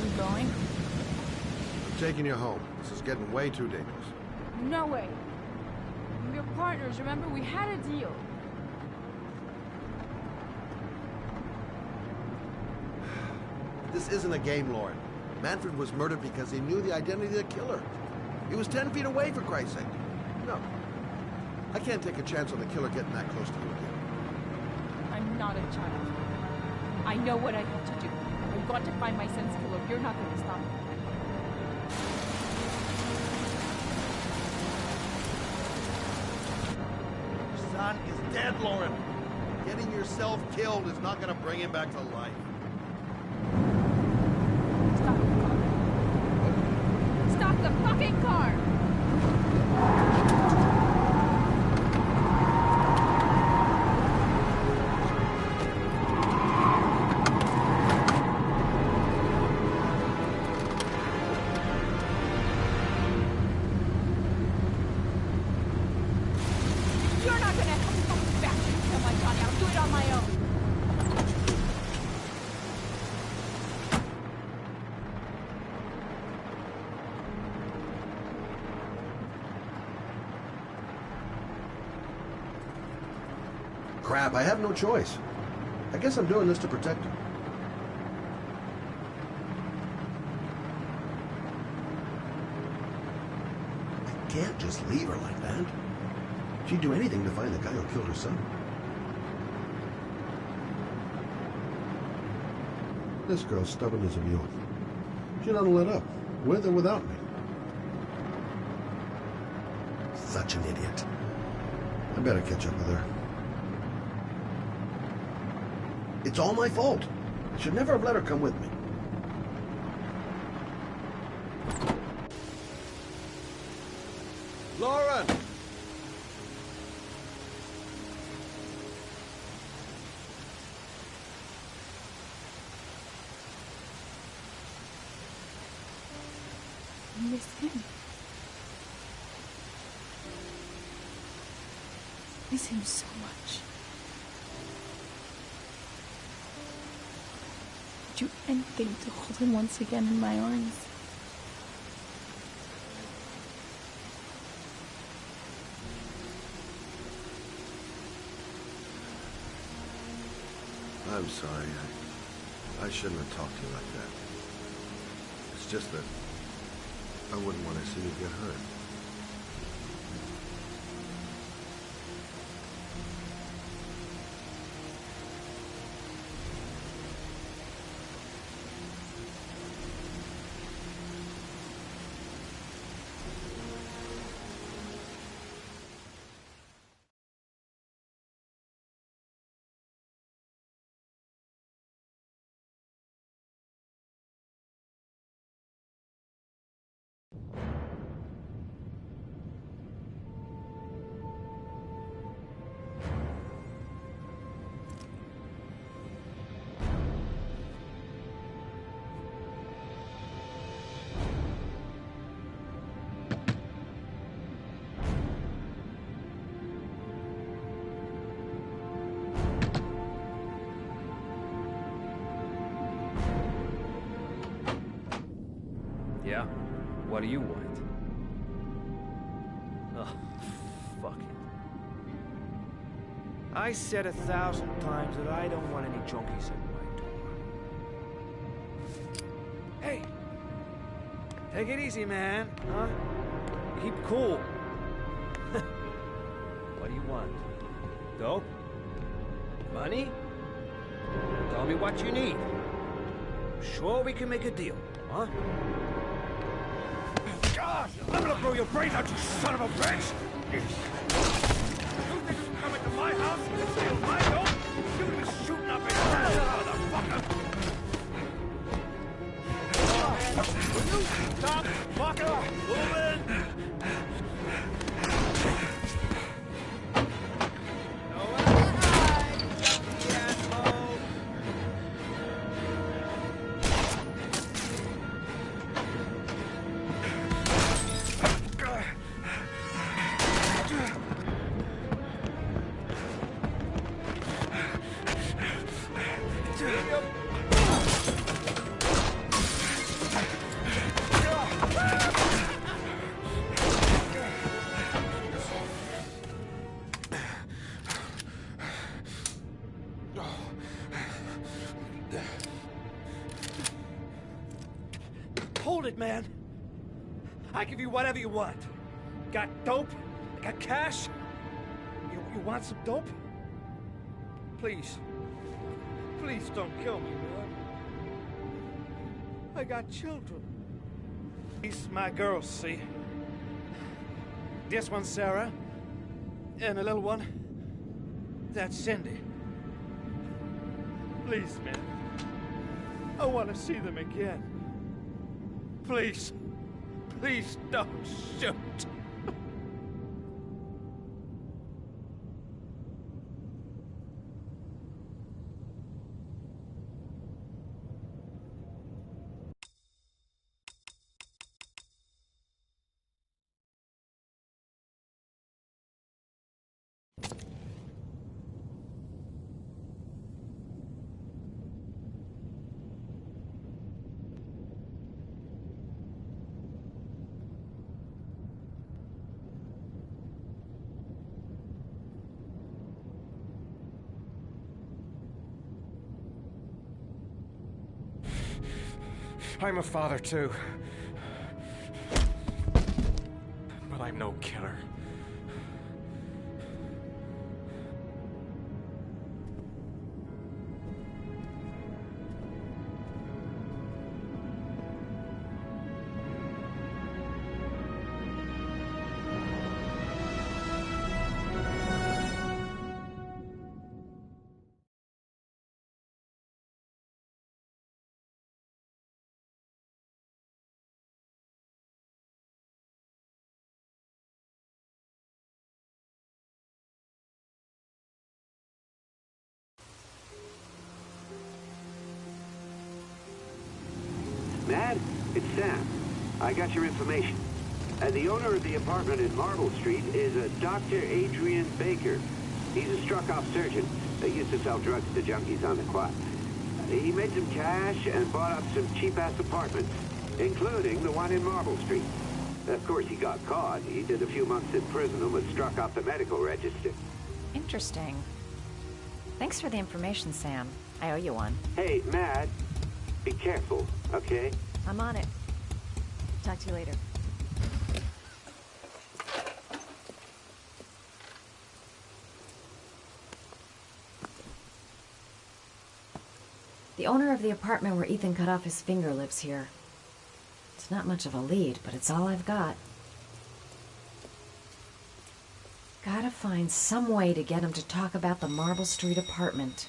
we going? I'm taking you home. This is getting way too dangerous. No way. We're partners, remember? We had a deal. This isn't a game, Lauren. Manfred was murdered because he knew the identity of the killer. He was 10 feet away, for Christ's sake. No. I can't take a chance on the killer getting that close to you again. I'm not a child. I know what I have to do. I've got to find my son's killer. You're not going to stop me. Your son is dead, Lauren. Getting yourself killed is not going to bring him back to life. Stop the car. Stop the fucking car! Crap, I have no choice. I guess I'm doing this to protect her. I can't just leave her like that. She'd do anything to find the guy who killed her son. This girl's stubborn as a mule. She doesn't let up, with or without me. Such an idiot. I better catch up with her. It's all my fault. I should never have let her come with me. Lauren! I miss him. I miss him so much. I'd do anything to hold him once again in my arms. I'm sorry. I shouldn't have talked to you like that. It's just that I wouldn't want to see you get hurt. Yeah? What do you want? Oh, fuck it. I said 1,000 times that I don't want any junkies at my door. Hey! Take it easy, man, huh? Keep cool. What do you want? Dope? Money? Tell me what you need. Sure we can make a deal, huh? God, I'm gonna blow your brains out, you son of a bitch! You think you can come into my house and steal my dope? You're gonna be shooting up in hell, motherfucker! Will you stop fucking moving? hold it, man. I give you whatever you want. Got dope? Got cash? You want some dope? Please. Please don't kill me, man. I got children. These my girls, see? This one's Sarah. And the little one, that's Cindy. Please, man. I want to see them again. Please. Please don't shoot. I'm a father, too. But I'm no killer. Mad? It's Sam. I got your information. The owner of the apartment in Marble Street is a Dr. Adrian Baker. He's a struck-off surgeon that used to sell drugs to junkies on the quad. He made some cash and bought up some cheap-ass apartments, including the one in Marble Street. Of course, he got caught. He did a few months in prison and was struck off the medical register. Interesting. Thanks for the information, Sam. I owe you one. Hey, Mad, be careful, okay? I'm on it. Talk to you later. The owner of the apartment where Ethan cut off his finger lives here. It's not much of a lead, but it's all I've got. Gotta find some way to get him to talk about the Marble Street apartment.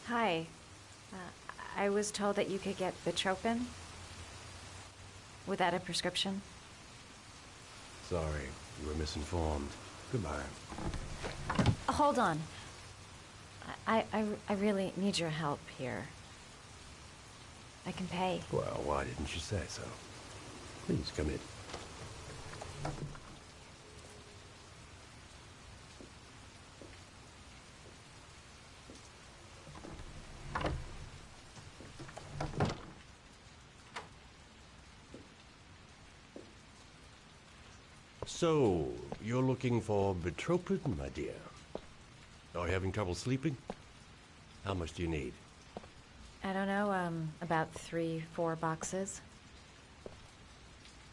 Hi. I was told that you could get Bitropin without a prescription. Sorry, you were misinformed. Goodbye. Hold on. I really need your help here. I can pay. Well, why didn't you say so? Please come in. So, you're looking for Bitropin, my dear? Are you having trouble sleeping? How much do you need? I don't know, about 3-4 boxes.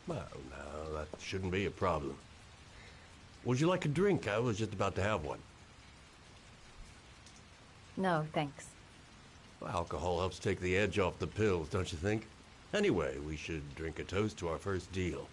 Well, no, that shouldn't be a problem. Would you like a drink? I was just about to have one. No, thanks. Well, alcohol helps take the edge off the pills, don't you think? Anyway, we should drink a toast to our first deal.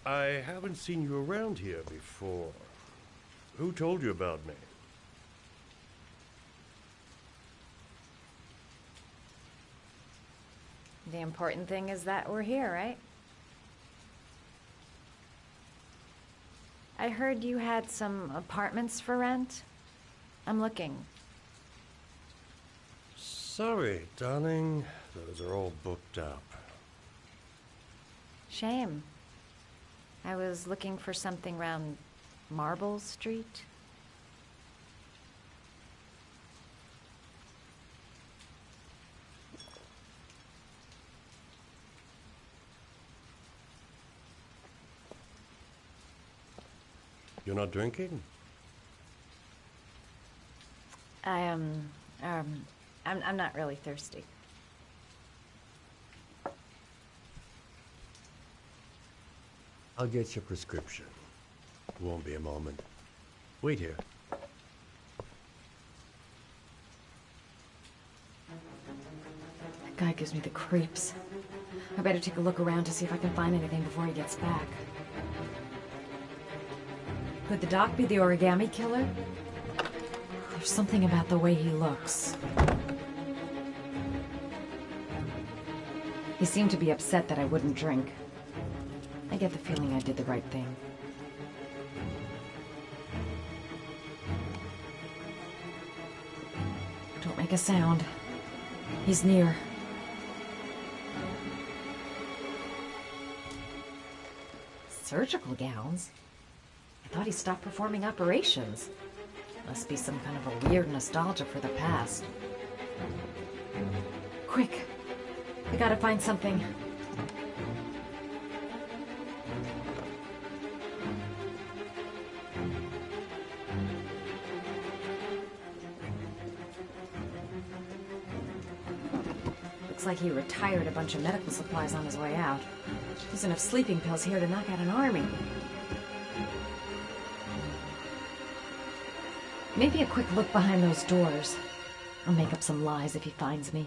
I haven't seen you around here before. Who told you about me? The important thing is that we're here, right? I heard you had some apartments for rent. I'm looking. Sorry, darling. Those are all booked up. Shame. I was looking for something around Marble Street. You're not drinking? I'm not really thirsty. I'll get your prescription. It won't be a moment. Wait here. That guy gives me the creeps. I better take a look around to see if I can find anything before he gets back. Could the doc be the origami killer? There's something about the way he looks. He seemed to be upset that I wouldn't drink. I get the feeling I did the right thing. Don't make a sound. He's near. Surgical gowns? I thought he stopped performing operations. Must be some kind of a weird nostalgia for the past. Quick! We gotta find something. Looks like he retired a bunch of medical supplies on his way out. There's enough sleeping pills here to knock out an army. Maybe a quick look behind those doors. I'll make up some lies if he finds me.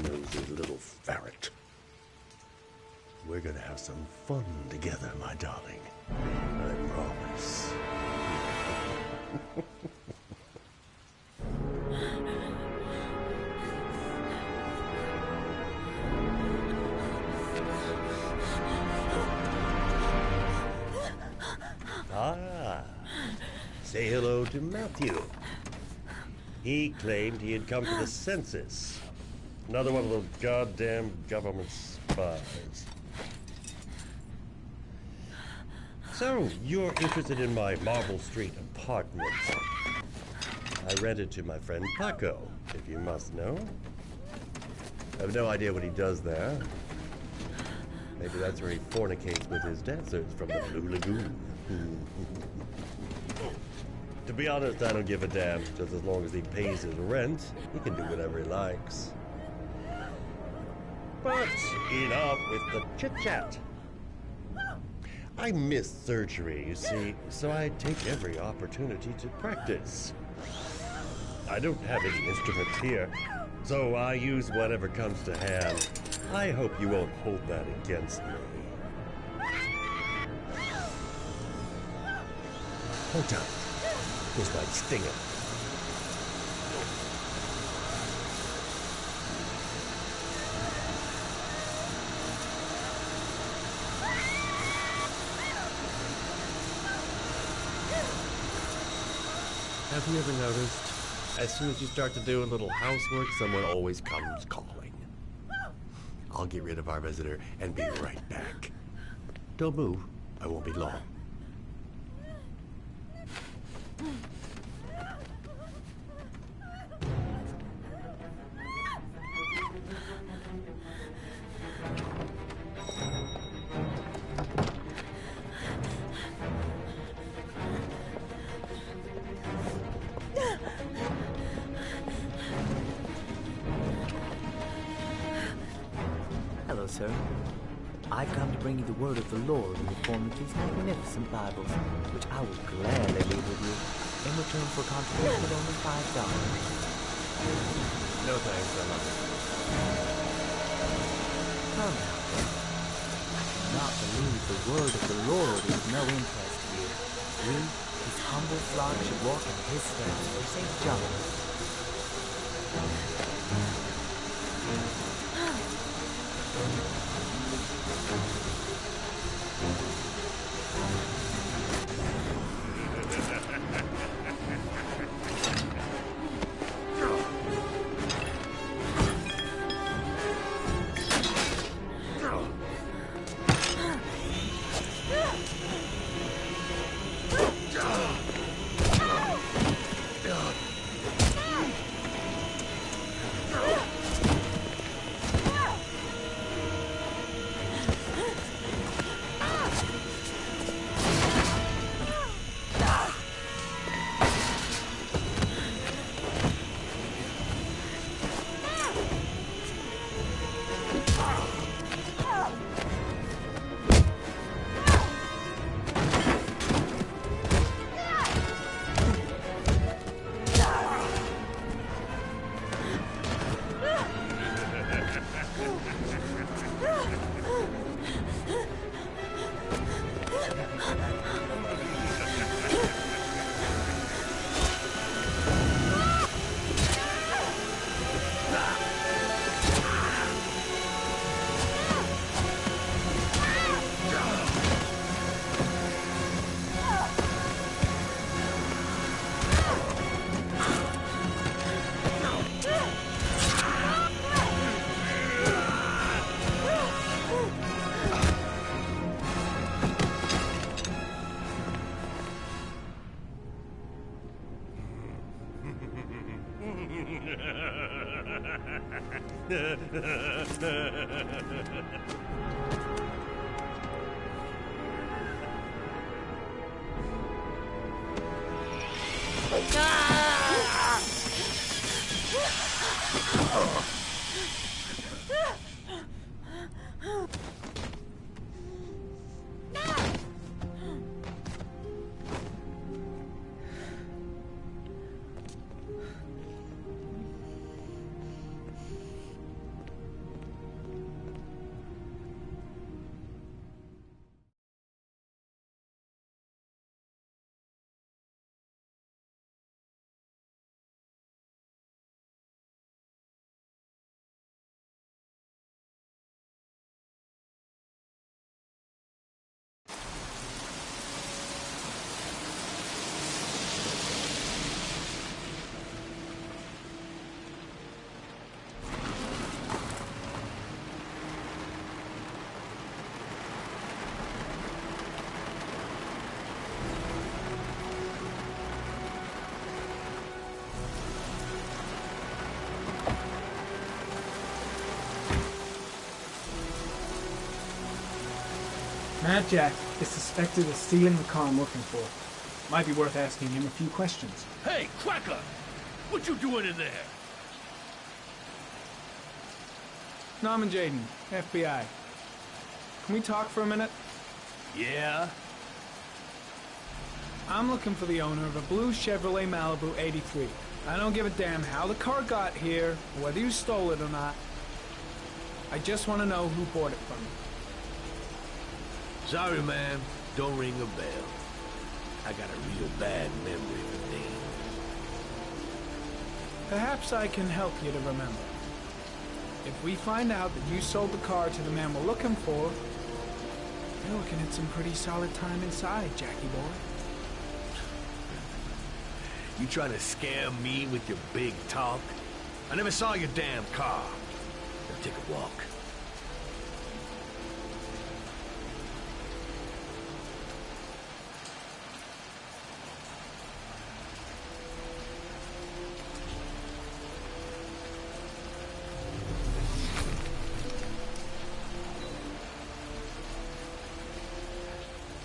Nosy little ferret. We're gonna have some fun together, my darling. I promise. Say hello to Matthew. He claimed he had come to the census. Another one of those goddamn government spies. So, you're interested in my Marble Street apartment. I rented to my friend Paco, if you must know. I have no idea what he does there. Maybe that's where he fornicates with his dancers from the Blue Lagoon. To be honest, I don't give a damn. Just as long as he pays his rent, he can do whatever he likes. But enough with the chit-chat. I missed surgery, you see, so I take every opportunity to practice. I don't have any instruments here, so I use whatever comes to hand. I hope you won't hold that against me. Hold on. This might sting him. Have you ever noticed, as soon as you start to do a little housework, someone always comes calling? I'll get rid of our visitor and be right back. Don't move. I won't be long. Hello, sir. I've come to bring you the word of the Lord in the form of these magnificent Bibles, which I will gladly leave with you in return for a contribution of only $5. No thanks, I love it. Come now. I cannot believe the word of the Lord is of no interest flock should walk in his steps for safe journey. Matt Jack is suspected of stealing the car I'm looking for. Might be worth asking him a few questions. Hey, Cracker! What you doing in there? Norman Jaden, FBI. Can we talk for a minute? Yeah? I'm looking for the owner of a blue Chevrolet Malibu 83. I don't give a damn how the car got here, or whether you stole it or not. I just want to know who bought it from you. Sorry, man. Don't ring a bell. I got a real bad memory for names. Perhaps I can help you to remember. If we find out that you sold the car to the man we're looking for, you're looking at some pretty solid time inside, Jackie boy. You trying to scare me with your big talk? I never saw your damn car. Now take a walk.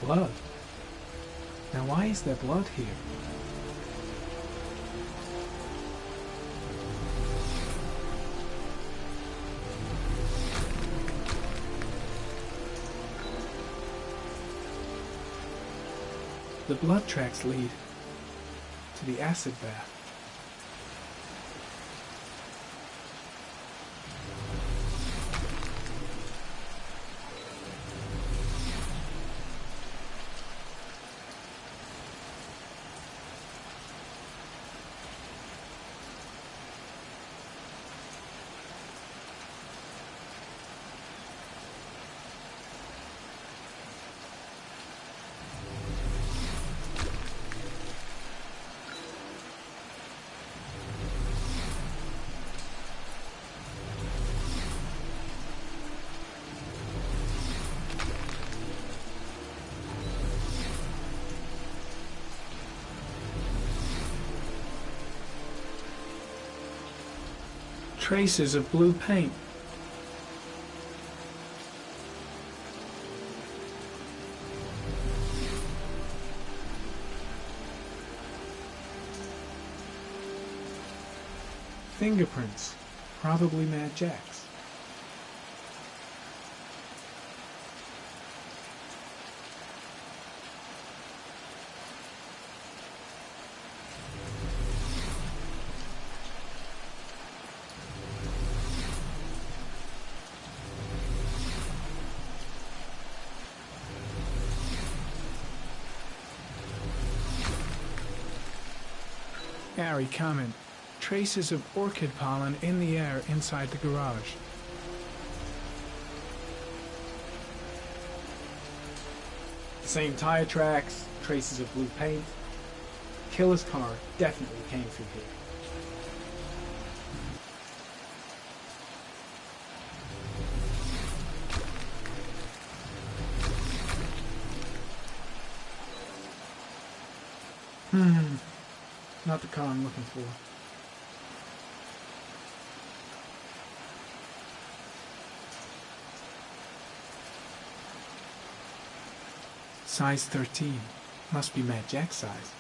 Blood. Now why is there blood here? The blood tracks lead to the acid bath. Traces of blue paint. Fingerprints. Probably Mad Jack's. Gary, comment. Traces of orchid pollen in the air inside the garage. The same tire tracks, traces of blue paint. Killer's car definitely came through here. Not the car I'm looking for. Size 13. Must be Mad Jack's size.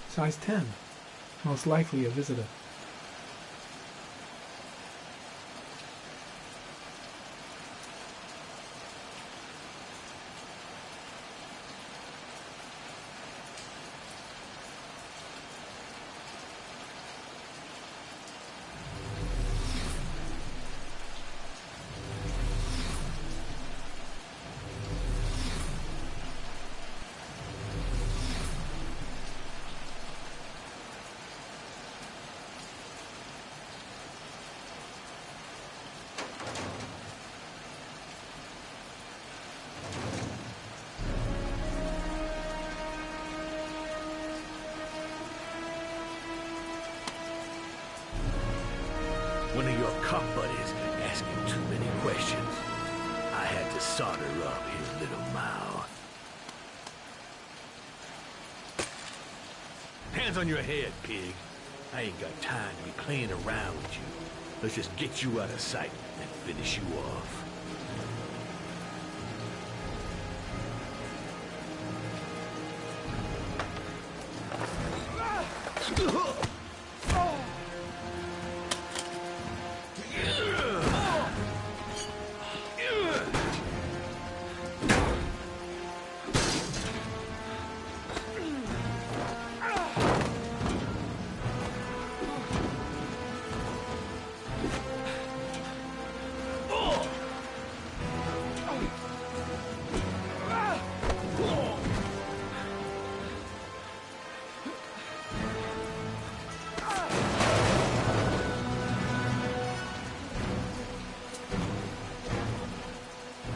Size 10. Most likely a visitor. One of your cop buddies asking too many questions. I had to solder up his little mouth. Hands on your head, pig. I ain't got time to be playing around with you. Let's just get you out of sight and finish you off.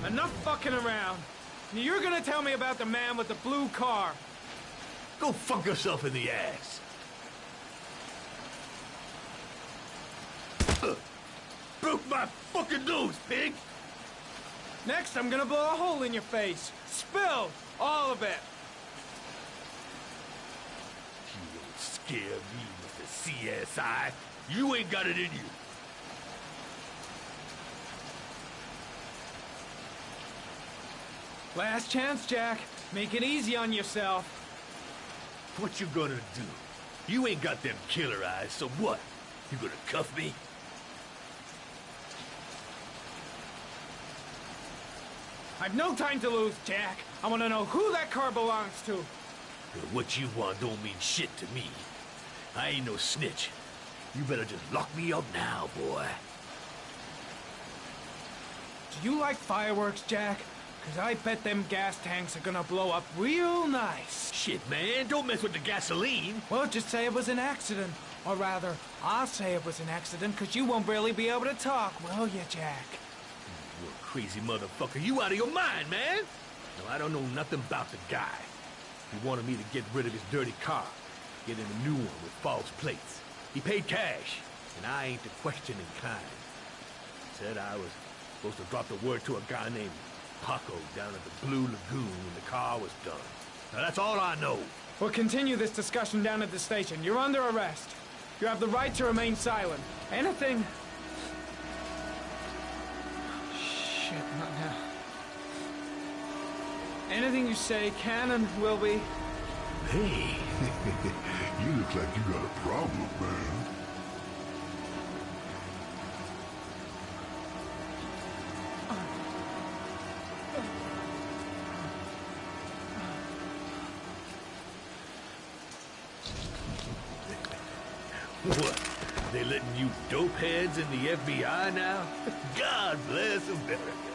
Enough fucking around. You're gonna tell me about the man with the blue car. Go fuck yourself in the ass. Broke my fucking nose, pig! Next, I'm gonna blow a hole in your face. Spill all of it. You don't scare me, Mr. CSI. You ain't got it in you. Last chance, Jack. Make it easy on yourself. What you gonna do? You ain't got them killer eyes, so what? You gonna cuff me? I've no time to lose, Jack. I want to know who that car belongs to. What you want don't mean shit to me. I ain't no snitch. You better just lock me up now, boy. Do you like fireworks, Jack? Because I bet them gas tanks are gonna blow up real nice. Shit, man, don't mess with the gasoline. Well, just say it was an accident. Or rather, I'll say it was an accident because you won't really be able to talk, will you, Jack? You a crazy motherfucker. You out of your mind, man. No, I don't know nothing about the guy. He wanted me to get rid of his dirty car. getting a new one with false plates. He paid cash, and I ain't the questioning kind. Said I was supposed to drop the word to a guy named Paco down at the Blue Lagoon when the car was done. Now that's all I know. We'll continue this discussion down at the station. You're under arrest. You have the right to remain silent. Anything... Shit, not now. Anything you say can and will be... Hey, You look like you got a problem, man. what? They letting you dope heads in the FBI now? God bless America.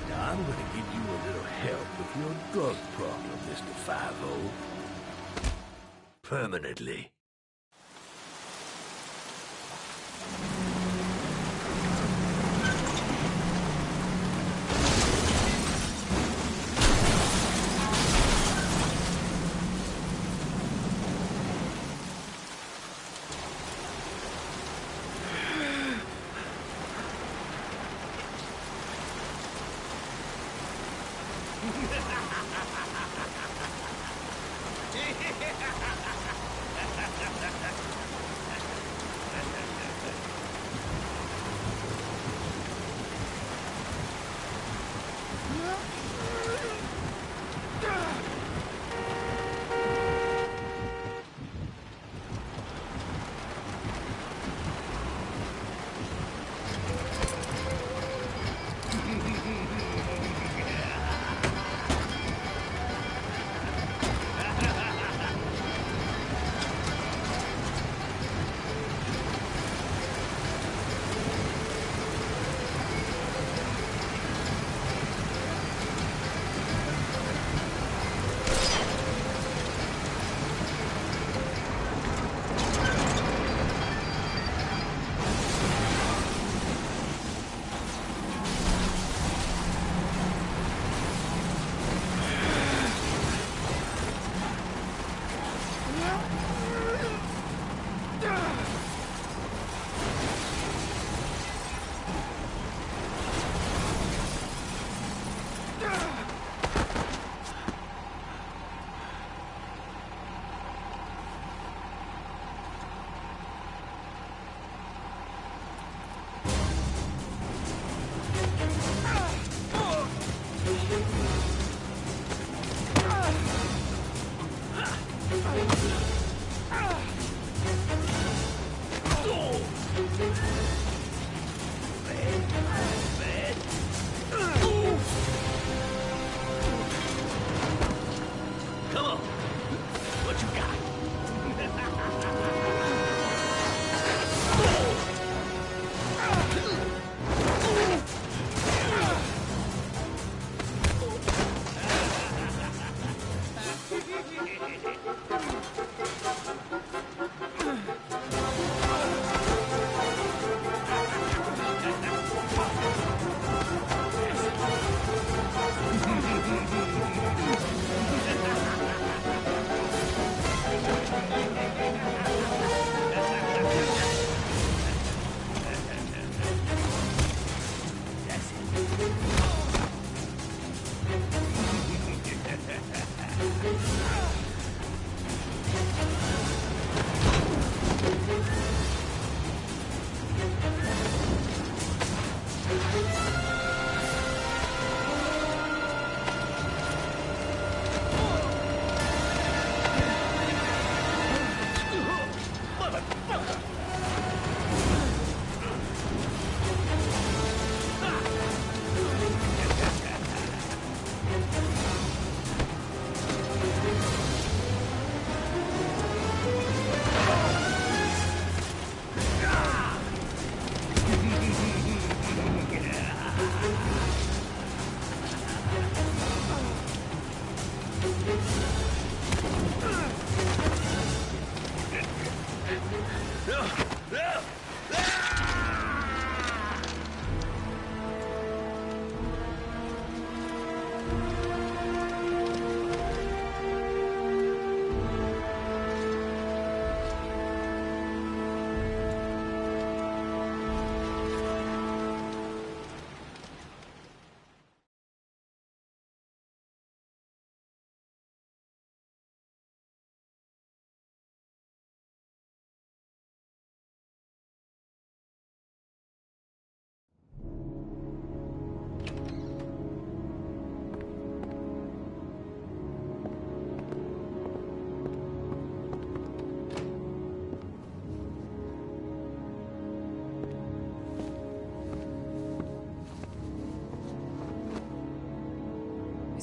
Now, I'm gonna give you a little help with your drug problem, Mr. 5-0. Permanently.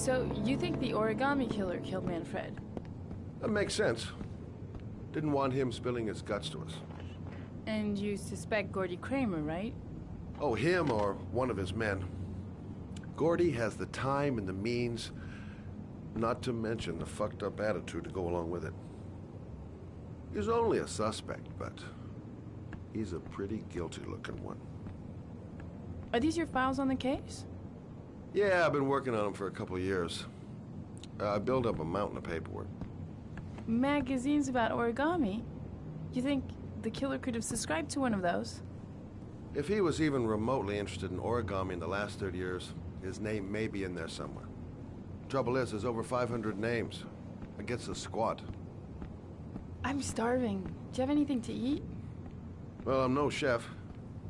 So, you think the origami killer killed Manfred? That makes sense. Didn't want him spilling his guts to us. And you suspect Gordy Kramer, right? Oh, him or one of his men. Gordy has the time and the means, not to mention the fucked up attitude to go along with it. He's only a suspect, but he's a pretty guilty-looking one. Are these your files on the case? Yeah, I've been working on them for a couple of years. I built up a mountain of paperwork. Magazines about origami? You think the killer could have subscribed to one of those? If he was even remotely interested in origami in the last 30 years, his name may be in there somewhere. Trouble is, there's over 500 names. It gets a squat. I'm starving. Do you have anything to eat? Well, I'm no chef,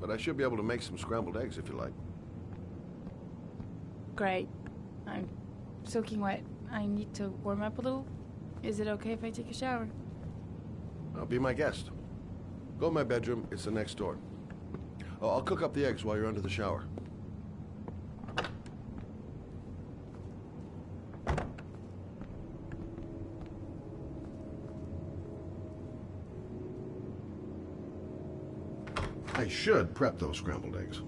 but I should be able to make some scrambled eggs if you like. Great. I'm soaking wet. I need to warm up a little. Is it okay if I take a shower? Be my guest. Go in my bedroom. It's the next door. Oh, I'll cook up the eggs while you're under the shower. I should prep those scrambled eggs.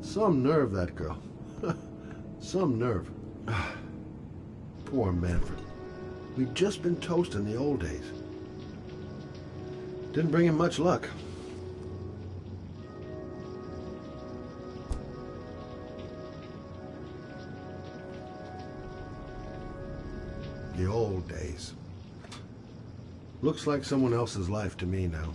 Some nerve, that girl. Some nerve. Poor Manfred. We'd just been toast in the old days. Didn't bring him much luck. The old days. Looks like someone else's life to me now.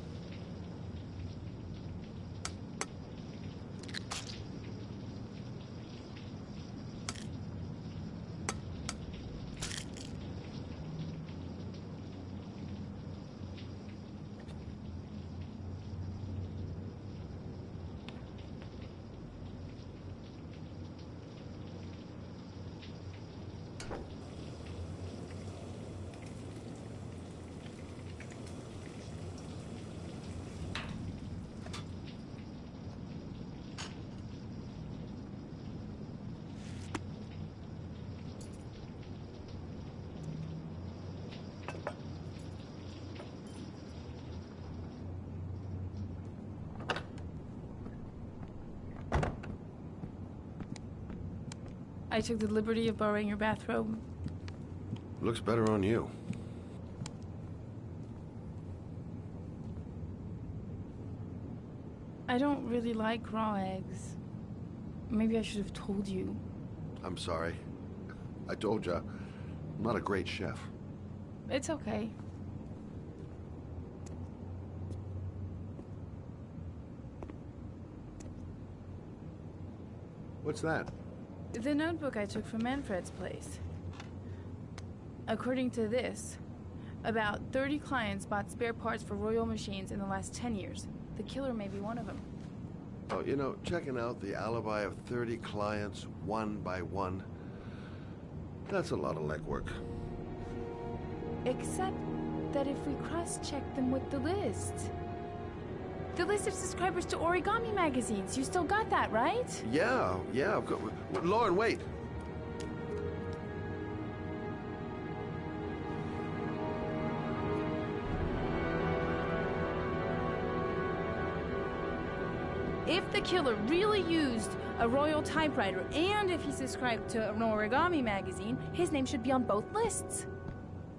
I took the liberty of borrowing your bathrobe. Looks better on you. I don't really like raw eggs. Maybe I should have told you. I'm sorry. I told you, I'm not a great chef. It's okay. What's that? The notebook I took from Manfred's place. According to this, about 30 clients bought spare parts for Royal machines in the last 10 years. The killer may be one of them. Oh, you know, checking out the alibi of 30 clients one by one, that's a lot of legwork. Except that if we cross-check them with the list. The list of subscribers to origami magazines. You still got that, right? Yeah, Lauren, wait. If the killer really used a royal typewriter and if he subscribed to an origami magazine, his name should be on both lists.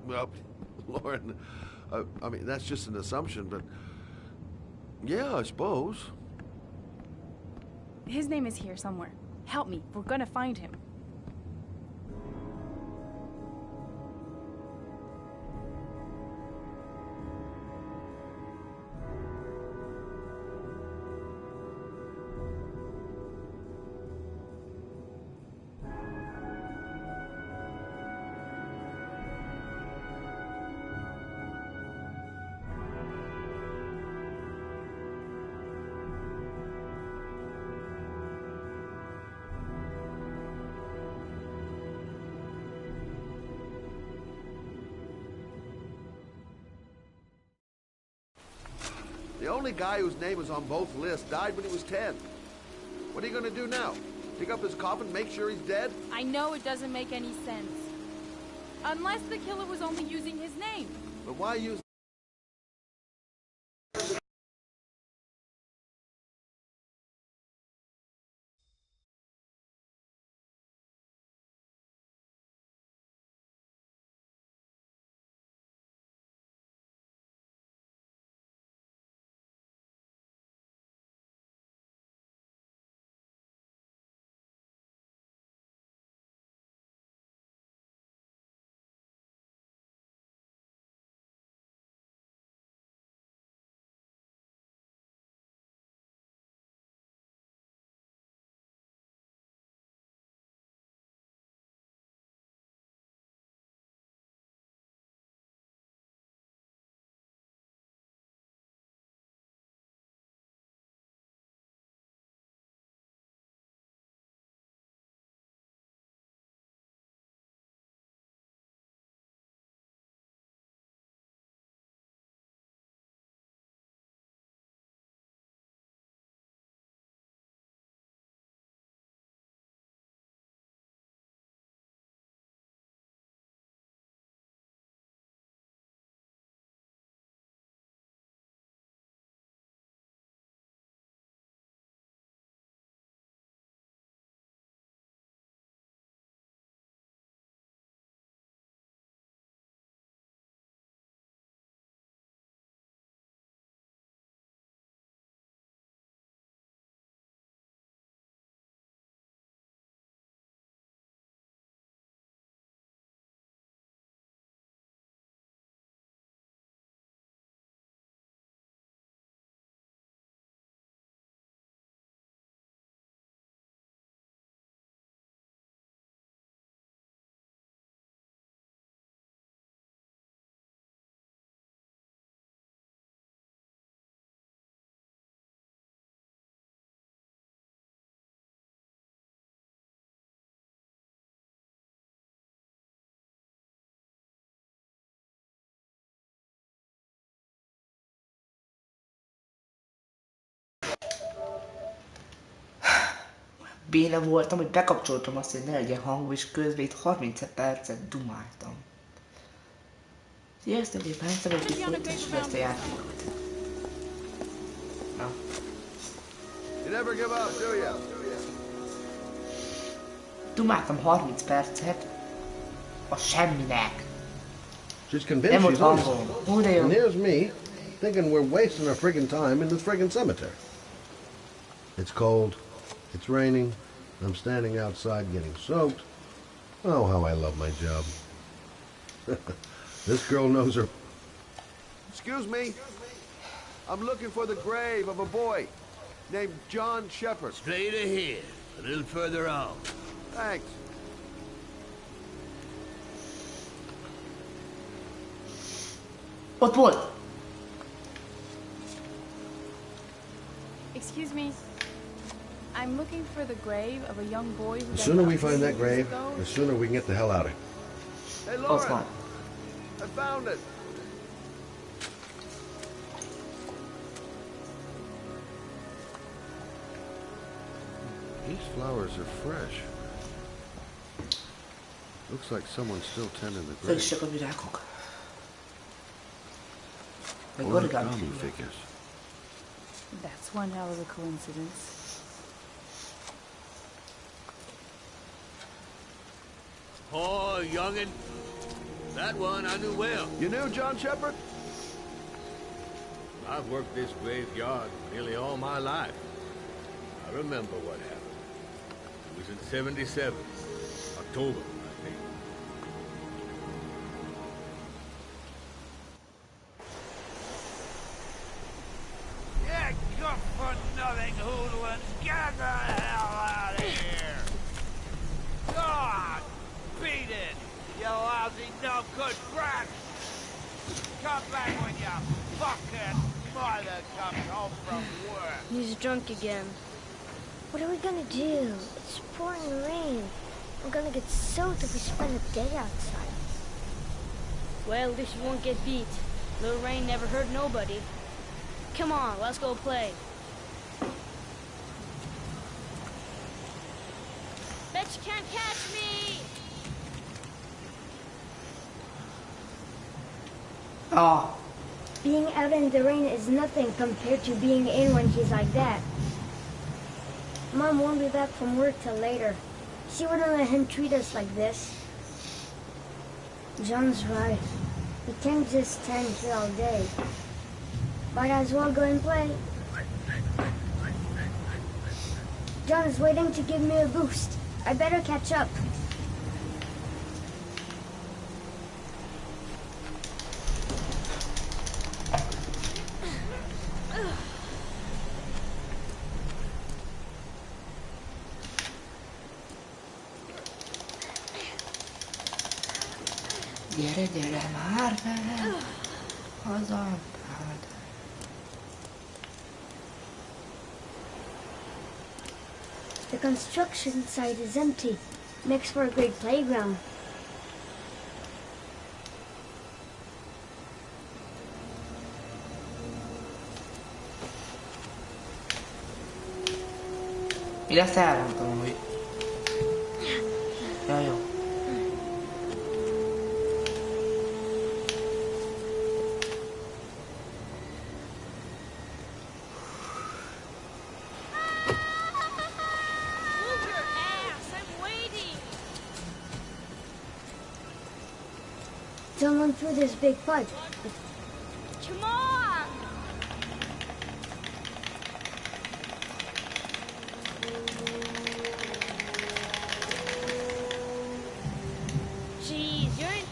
Well, Lauren, I mean, that's just an assumption, but yeah, I suppose. His name is here somewhere. Help me. We're gonna find him. The only guy whose name is on both lists died when he was 10. What are you going to do now? Dig up his coffin, make sure he's dead? I know it doesn't make any sense. Unless the killer was only using his name. But why use... Béna voltam, hogy bekapcsoltam azt, hogy ne legyen hangos, és közben itt 30 percet dumáltam. Sziasztok, és Bence vagyok, és folytassuk ezt a játékot. Na. Dumáltam 30 percet a semminek. She's convinced she's hangom. honest. And here's me, thinking we're wasting our friggin' time in the friggin' cemetery. It's cold. It's raining. I'm standing outside getting soaked. Oh, how I love my job. This girl knows her... Excuse me. I'm looking for the grave of a boy named John Shepherd. Straight ahead. A little further on. Thanks. Ott volt. Excuse me. I'm looking for the grave of a young boy who... The sooner we find that grave, the sooner we can get the hell out of here. Hey, Laura! I found it! These flowers are fresh. Looks like someone's still tending the grave. Frissek a virágok. Meg origami figures. That's one hell of a coincidence. Oh, youngin'. That one I knew well. You knew John Shepherd? I've worked this graveyard nearly all my life. I remember what happened. It was in 77. October, I think. Yeah, good for nothing hoodlums. Get the hell out of here! God! Beat it! You lousy, no-good brat! Come back when your fucking mother comes home from work! He's drunk again. What are we gonna do? It's pouring rain. We're gonna get soaked if we spend the day outside. Well, at least you won't get beat. Little rain never hurt nobody. Come on, let's go play. Fletch can't catch me! Oh. Being out in the rain is nothing compared to being in when he's like that. Mom won't be back from work till later. She wouldn't let him treat us like this. John's right. We can't just stand here all day. Might as well go and play. John is waiting to give me a boost. I better catch up. Gyere, gyere már fel! Haza! The construction site is empty. Makes for a great playground. Mi lesz elrontom, hogy... Ja, jó. Don't run through this big pipe. Come on! Jeez, you're in...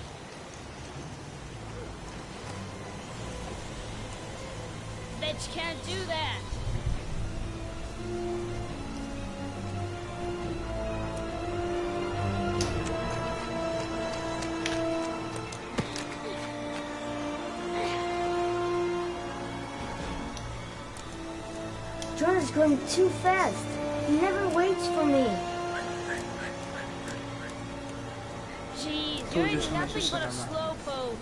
Bet you can't do that. John is going too fast. He never waits for me. Jeez, you're in nothing but a slowpoke.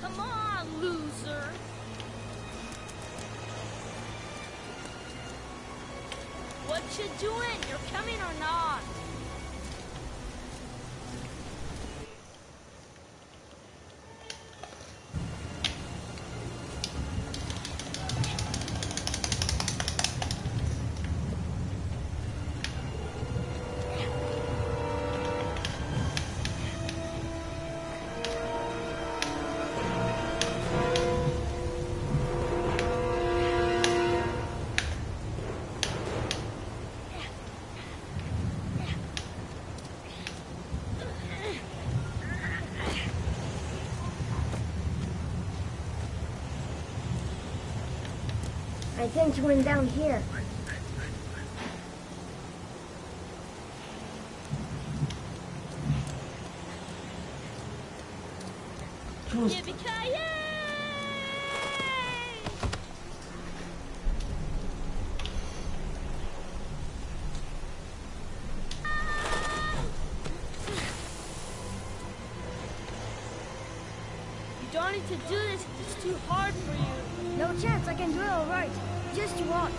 Come on, loser. What you doing? You're coming or not? I think he went down here. Yippee-ki-yay! You don't need to do this. It's too hard for you. No chance. I can do it all right. Just watch.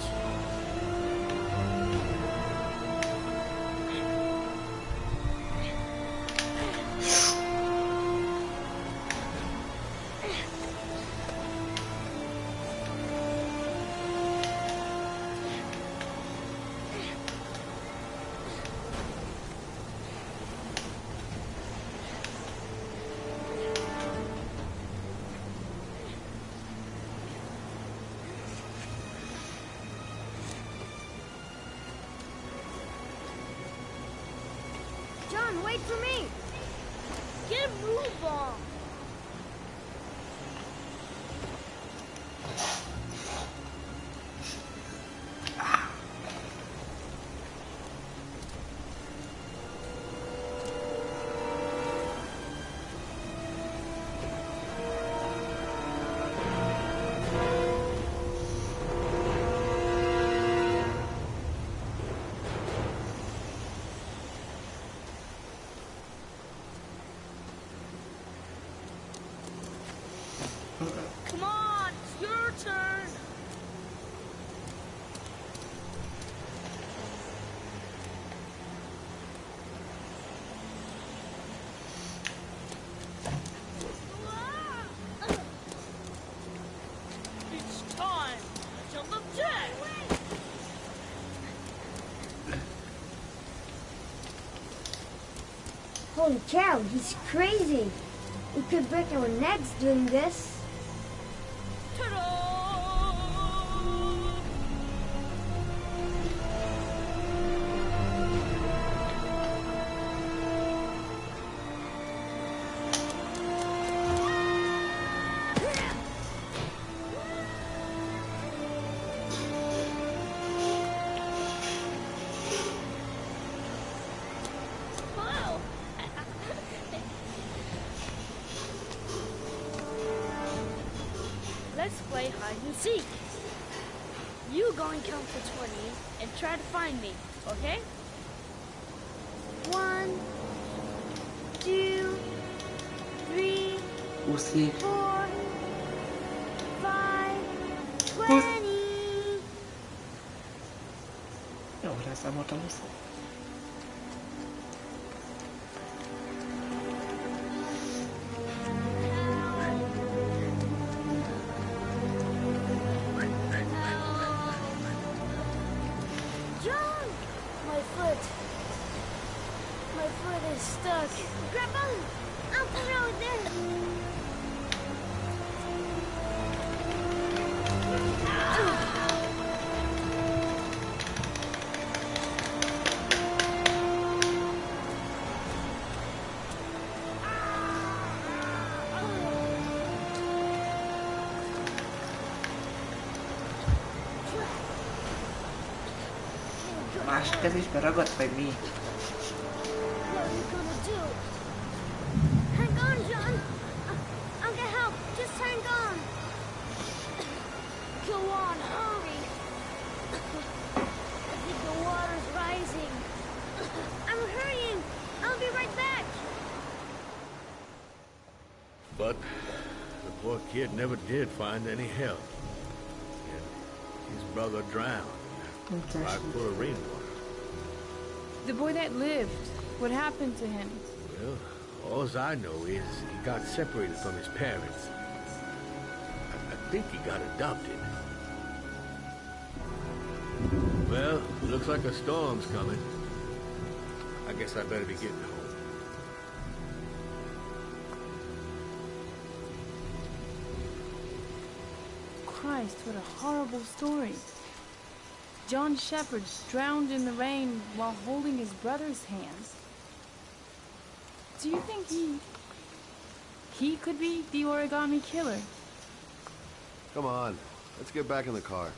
John, wait for me! Get a move on! Jump up, Jack! Holy cow, he's crazy. We could break our necks doing this. Let's play hide and seek. You go and count to 20 and try to find me, okay? 1, 2, 3, 4, 5, 20. Jó, leszámoltam vissza. John! My foot is stuck. Grab on! I'll put it out there. Másik kezésbe ragadt, vagy mi? What are you gonna do? Hang on, John. I'll get help. Just hang on. Go on, hurry. I think the water's rising. I'm hurrying. I'll be right back. But the poor kid never did find any help. And his brother drowned. Right full of rainwater. The boy that lived, what happened to him? Well, all I know is he got separated from his parents. I think he got adopted. Well, looks like a storm's coming. I guess I better be getting home. Christ, what a horrible story. John Shepherd drowned in the rain while holding his brother's hands. Do you think he could be the origami killer? Come on, let's get back in the car.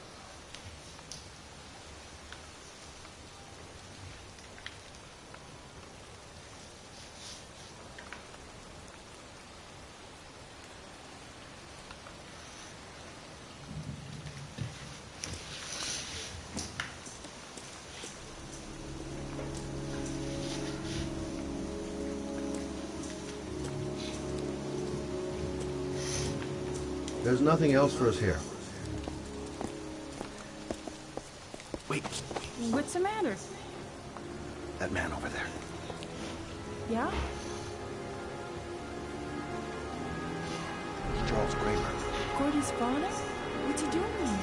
There's nothing else for us here. Wait. What's the matter? That man over there. Yeah? It's Charles Kramer. Gordy's father? What's he doing?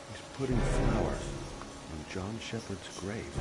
He's putting flowers on John Shepherd's grave.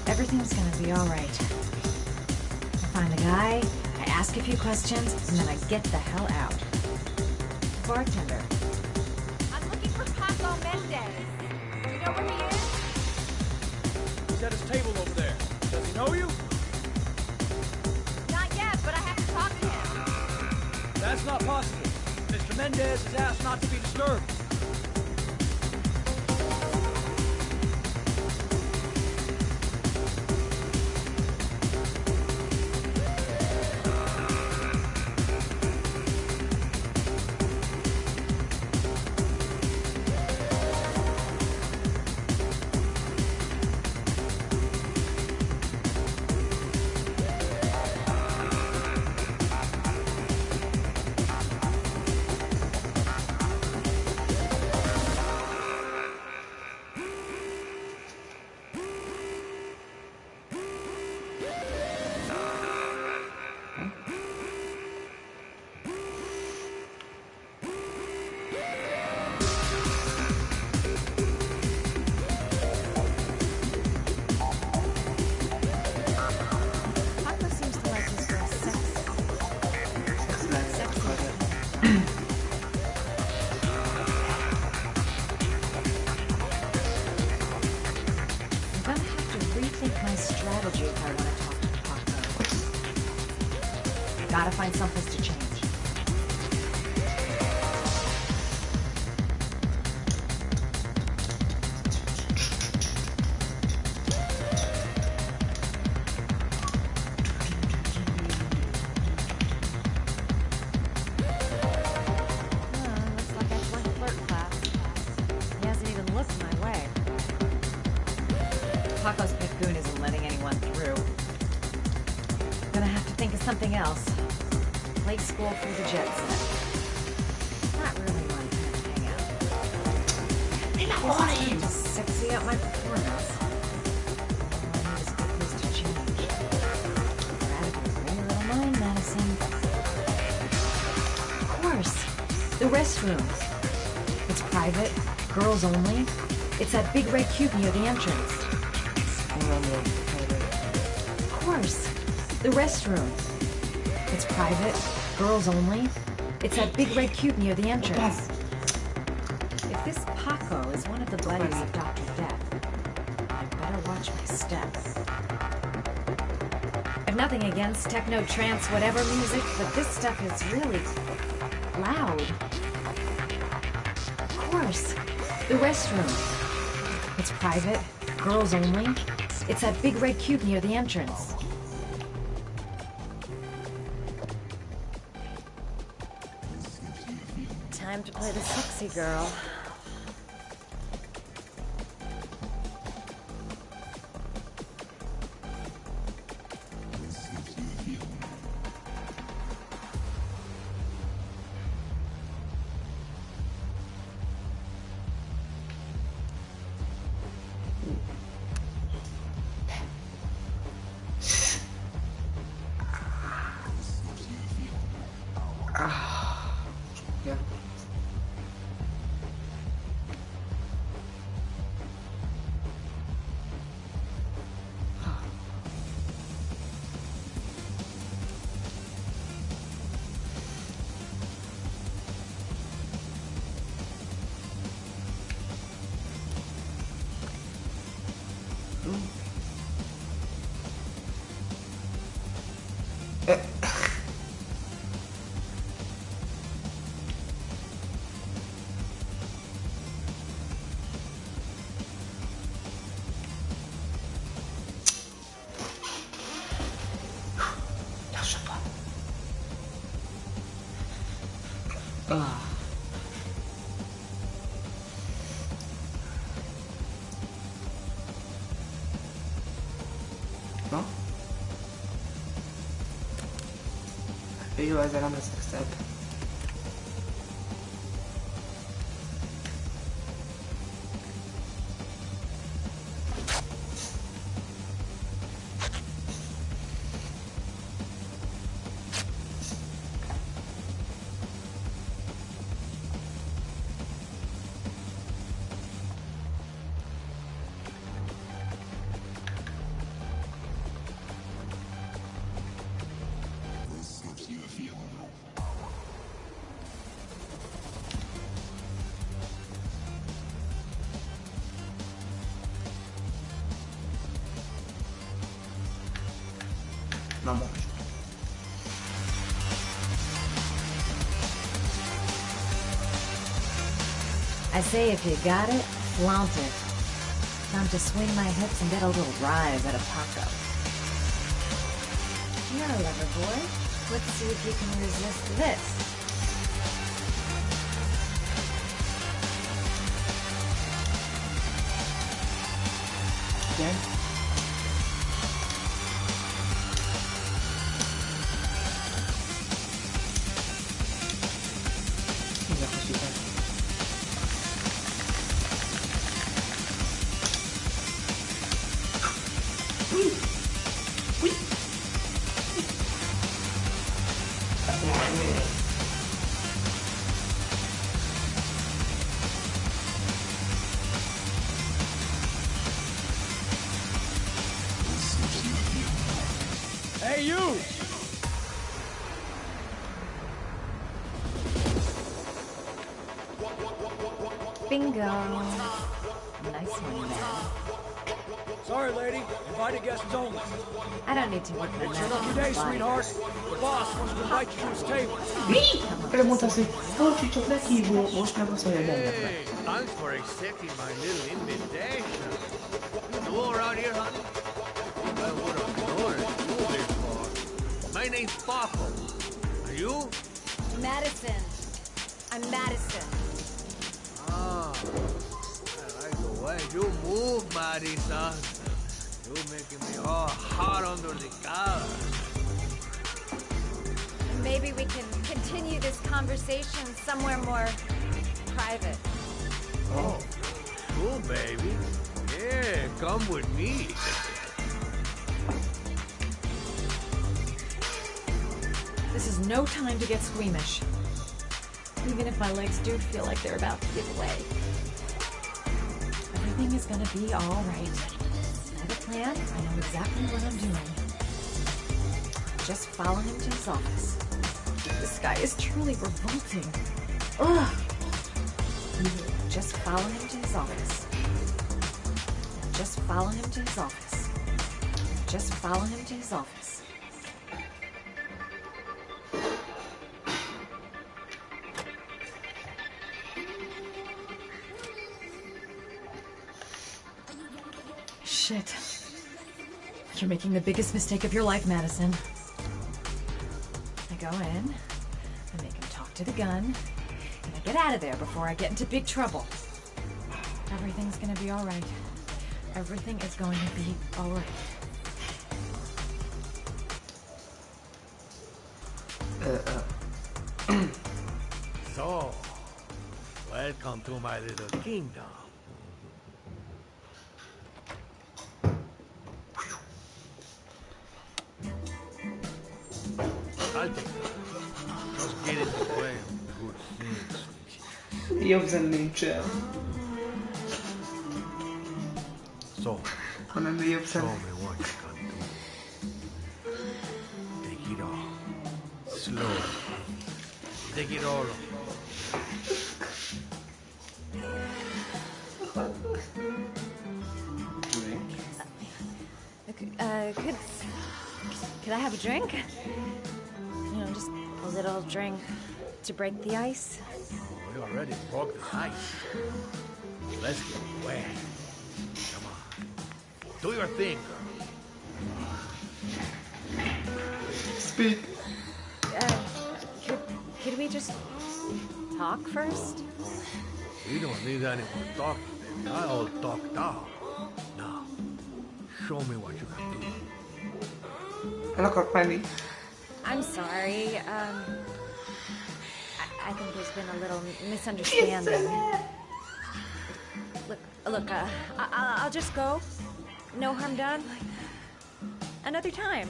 Everything's gonna be all right. I find the guy, I ask a few questions, and then I get the hell out. the bartender. I'm looking for Paco Mendez. Do you know where he is? He's at his table over there. Does he know you? Not yet, but I have to talk to him. That's not possible. Mr. Mendez has asked not to be disturbed. Gotta find someplace to change. Looks like I flunked flirt class. He hasn't even looked my way. Paco's Picoon isn't letting anyone through. Gonna have to think of something else. Late school through the jet set. Not really my kind of hangout. This is to sexy up my performance. All I need is a good place to change. Radical, very little mind medicine. Of course, the restrooms. It's private, girls only. It's that big red cube near the entrance. Of course, the restrooms. It's private, girls only. It's that big red cube near the entrance. If this Paco is one of the buddies of Dr. Death, I better watch my step. I've nothing against techno, trance, whatever music, but this stuff is really loud. Of course, the restroom. It's private, girls only. It's that big red cube near the entrance. Time to play the sexy girl. Yeah. No? Jó, ezzel nem leszek szebb. Na most. I say if you got it, flaunt it. Time to swing my hips and get a little rise out of Paco. You're a lover boy. Let's see if you can resist this. Igen. Hey, you! Bingo. Nice one, man. Sorry, lady. Invited guests only. I don't need to work my It's your magic lucky on day, the body. sweetheart. The boss wants to invite you to his table. Mi? Erre mondta azt, hogy bocs, csak meghívó, most meg azt mondja, hogy menjek meg. Hey, thanks for accepting my little invitation. You new around here, honey? I would have known you before. My name's Paco. And you? Madison. I'm Madison. Ah, I like the way you move, Marisa. You're making me all hot under the collar. Maybe we can continue this conversation somewhere more private. Oh, cool, baby. Yeah, come with me. This is no time to get squeamish. Even if my legs do feel like they're about to give way. Everything is gonna be all right. I have a plan. I know exactly what I'm doing. Just follow him to his office. This guy is truly revolting. Ugh. Just follow him to his office. Just follow him to his office. Just follow him to his office. Shit. You're making the biggest mistake of your life, Madison. I go in, I make him talk to the gun, and I get out of there before I get into big trouble. Everything's gonna be all right. Everything is going to be all right. So, welcome to my little kingdom. I'll take it. Just get in the way of good things. Jobb zen nincsen. So, hanem jobb show zen. me what you can do. Take it all. Slow. Take it all. Could I have a drink? You know, just a little drink to break the ice. We already broke the ice. Let's get wet. Come on. Do your thing, girl. Speak. Could we just talk first? We don't need any more talking, baby. I all talked out. Now, show me what you can do. El akarok menni. I'm sorry. I think there's been a little misunderstanding. Look. I'll just go. No harm done. Another time.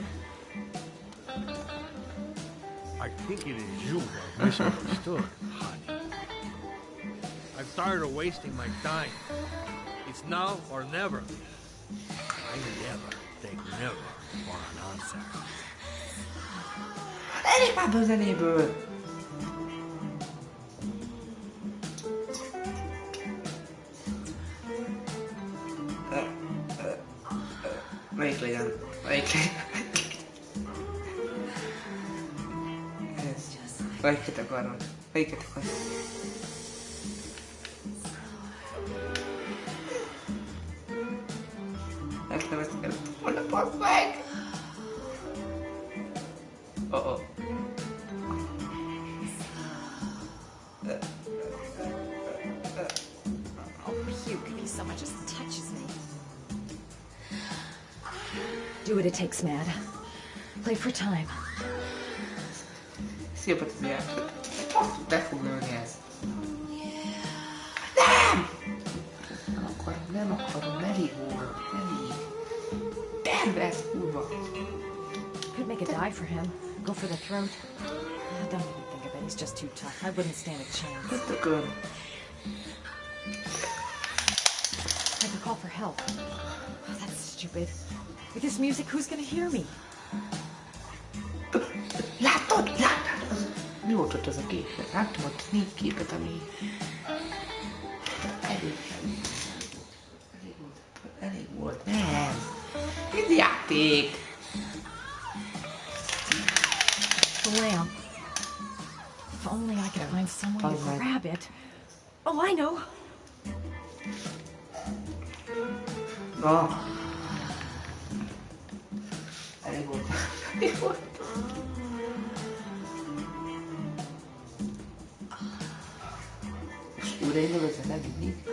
I think it is you that misunderstood, honey. I'm tired of wasting my time. It's now or never. I never take never for an answer. Elég már be a zenéből! Melyik legyen? Melyik legyen? Melyiket akarod? Melyiket akarod? Ezt kell volna, badd meg! Oh. I'll puke if he so much as touches me. Do what it takes, Mad. Play for time. Szia, Patricia. Be fog lőni ez. Nem akarom, elég volt, elég. Pervers, kurva. Could make a dive for him. Go for the throat. Don't even think of it. He's just too tough. I wouldn't stand a chance. What the girl? I can call for help. Oh, that's stupid. With this music, who's gonna hear me? Látod? Mi volt ott az a kép? Láttam ott 4 képet, ami... Elég volt. Nem. Ez játék. The lamp. If only I could find some way to grab it. Oh, I know. No. Elég volt. Elég volt. És újra indul ez a mindig.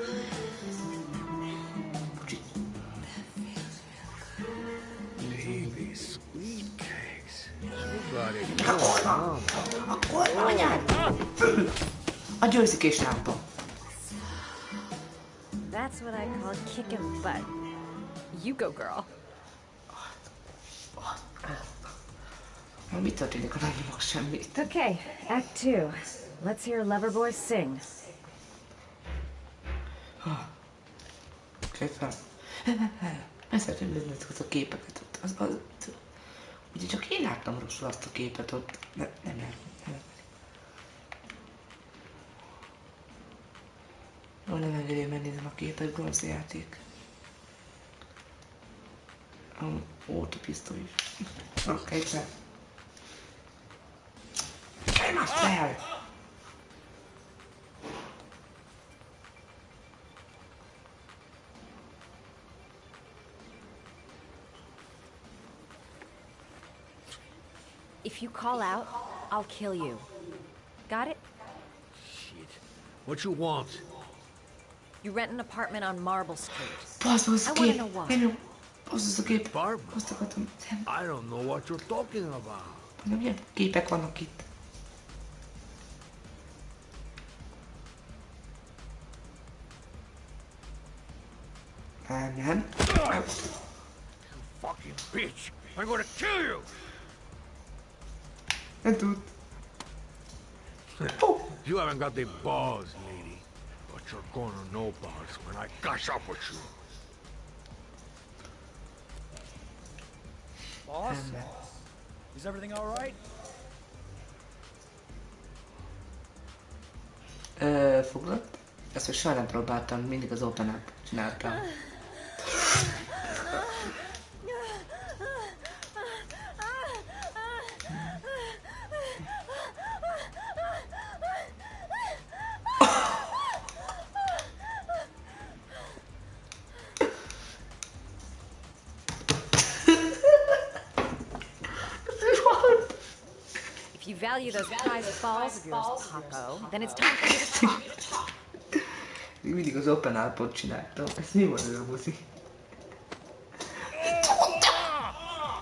Baby, sweet cakes. You got it. Akkor anyád! A győzikés lámpa. That's what I call kicking butt. You go, girl. Mi történik, ha nem nyomok semmit? Okay, Act 2. Let's hear Loverboy sing. Képen. Nem szeretném nézni a képeket ott. Ugye csak én láttam rosszul azt a képet ott. Nem. Jó, nem engedély megnézem a képet, bronzjáték. Ott a pisztoly is. Oké, fel. Kelj már fel! If you call out, I'll kill you. Got it? Shit. What you want? You rent an apartment on Marble Street. Bazd, az a I wanna kép! know why. Nem, az a kép! Barbara? Azt akartam. I don't know what you're talking about. Nem, ilyen képek vannak itt. Nem. You fucking bitch! I'm gonna kill you! Nem tud. You haven't got the balls, lady. But you're gonna know about it when I catch up with you. Boss? Is everything all right? Foglalt? Ezt még soha nem próbáltam, mindig az open up csináltam. If you value those prized balls of yours, Paco, then it's time for you to talk. Mindig az open up-ot csináltam. Ez mi van ez a buzi?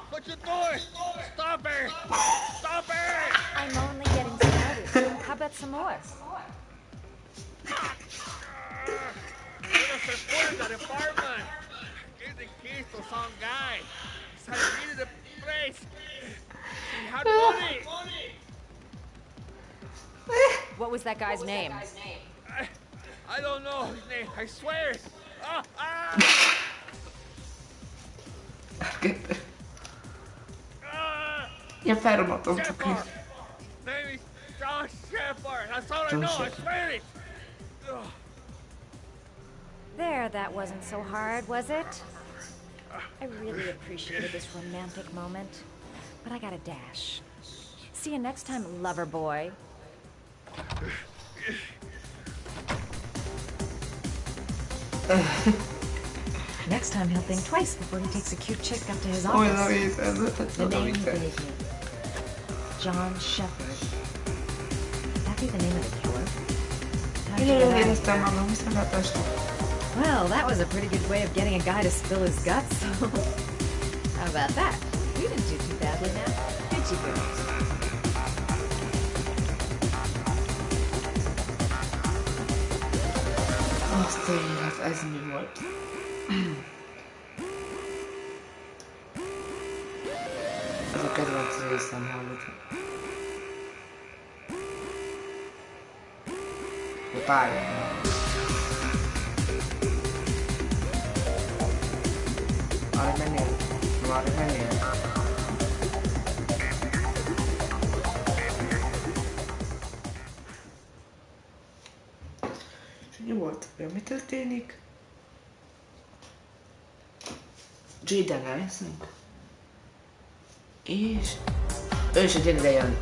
What you doing? Stop it! Stop it! I'm only getting started. How about some more? Se fue that apartment. Give the keys to some guy. He needed the place. He had money. What was that guy's name? I don't know his name. I swear. Ilyen felromatom csak így. Name is John Shepard. That's all I know. I swear it. There, that wasn't so hard, was it? I really appreciated this romantic moment, but I gotta dash. See you next time, lover boy. Next time he'll think twice before he takes a cute chick up to his office. The name he gave me. John Shepherd. Would that be the name of the killer? How'd you get that? Well, that was a pretty good way of getting a guy to spill his guts. How about that? You didn't do too badly now, did you, girls? Azt a élet, ez mi volt? Ez a kedvenc részem, hallod. A pálya. Arra mennél? Arra mennél? És mi volt? Mi történik? Jaden-nel leszünk. És... ő is egy ide jön.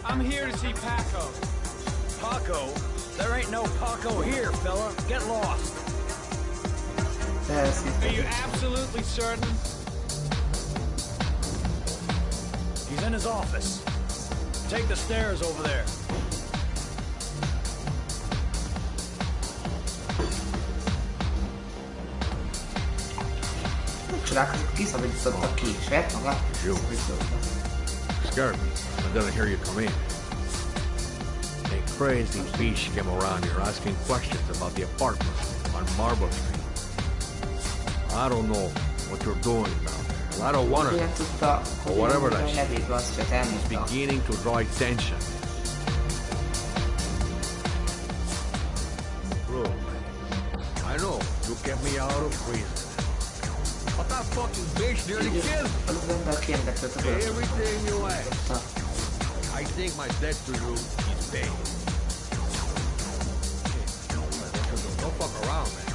I'm here to see Paco. Paco? There ain't no Paco here, fella. Get lost. Are you absolutely certain? He's in his office. Take the stairs over there. Csodálkozik, kiszabadítottak ki, saját maga? Jó. Scared me. I didn't hear you come in. A crazy beast came around here asking questions about the apartment on Marble Street. I don't know what you're doing down there. I don't want to. But whatever that is, it's beginning to draw attention. Look, I know you kept me out of prison. But that fucking bitch nearly killed me. Everything you ask. I think my debt to you is paid. Don't fuck around, man.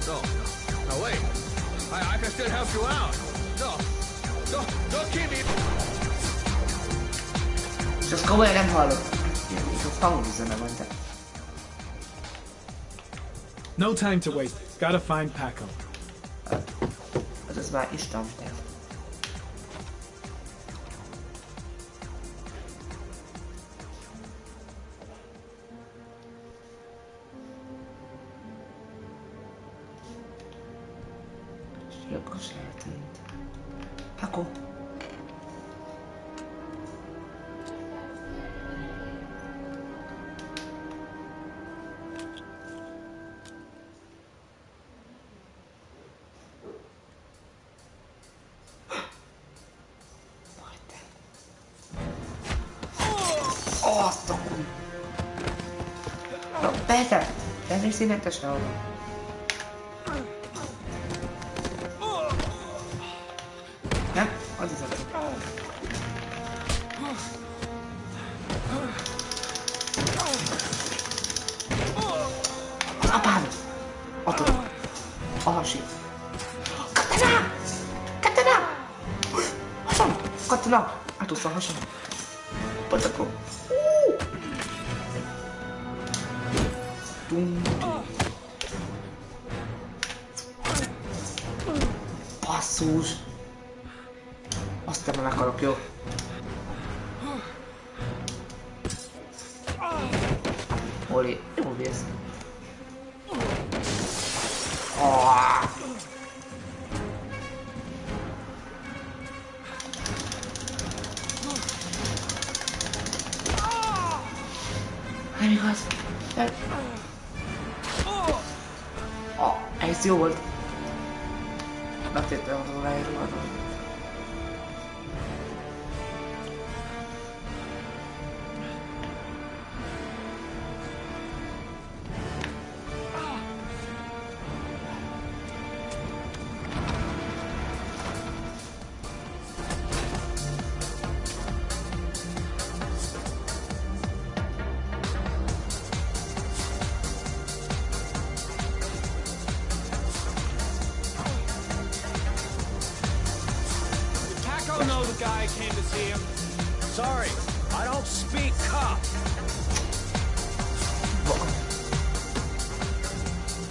No. Now wait. I can still help you out. No. Don't kill me. Csak komolyan nem hallok. Itt a hangüzene van, de... No time to waste. Gotta find Paco. Ez már Isten. Jogos eltűnt. Paco. Azt a kur... Na, Bence! Lennél színetesen oda. Nem? Az is az. Apám! Adom! A hasi! Katana! Katana! Hasam! Katana! Átúszva a hasam! Pacakó! Basszus! Azt nem akarok, jó? Oli, jó vész. Nem igaz. Ez jó volt. Betéttem az olájról. Know the guy came to see him. Sorry, I don't speak cop.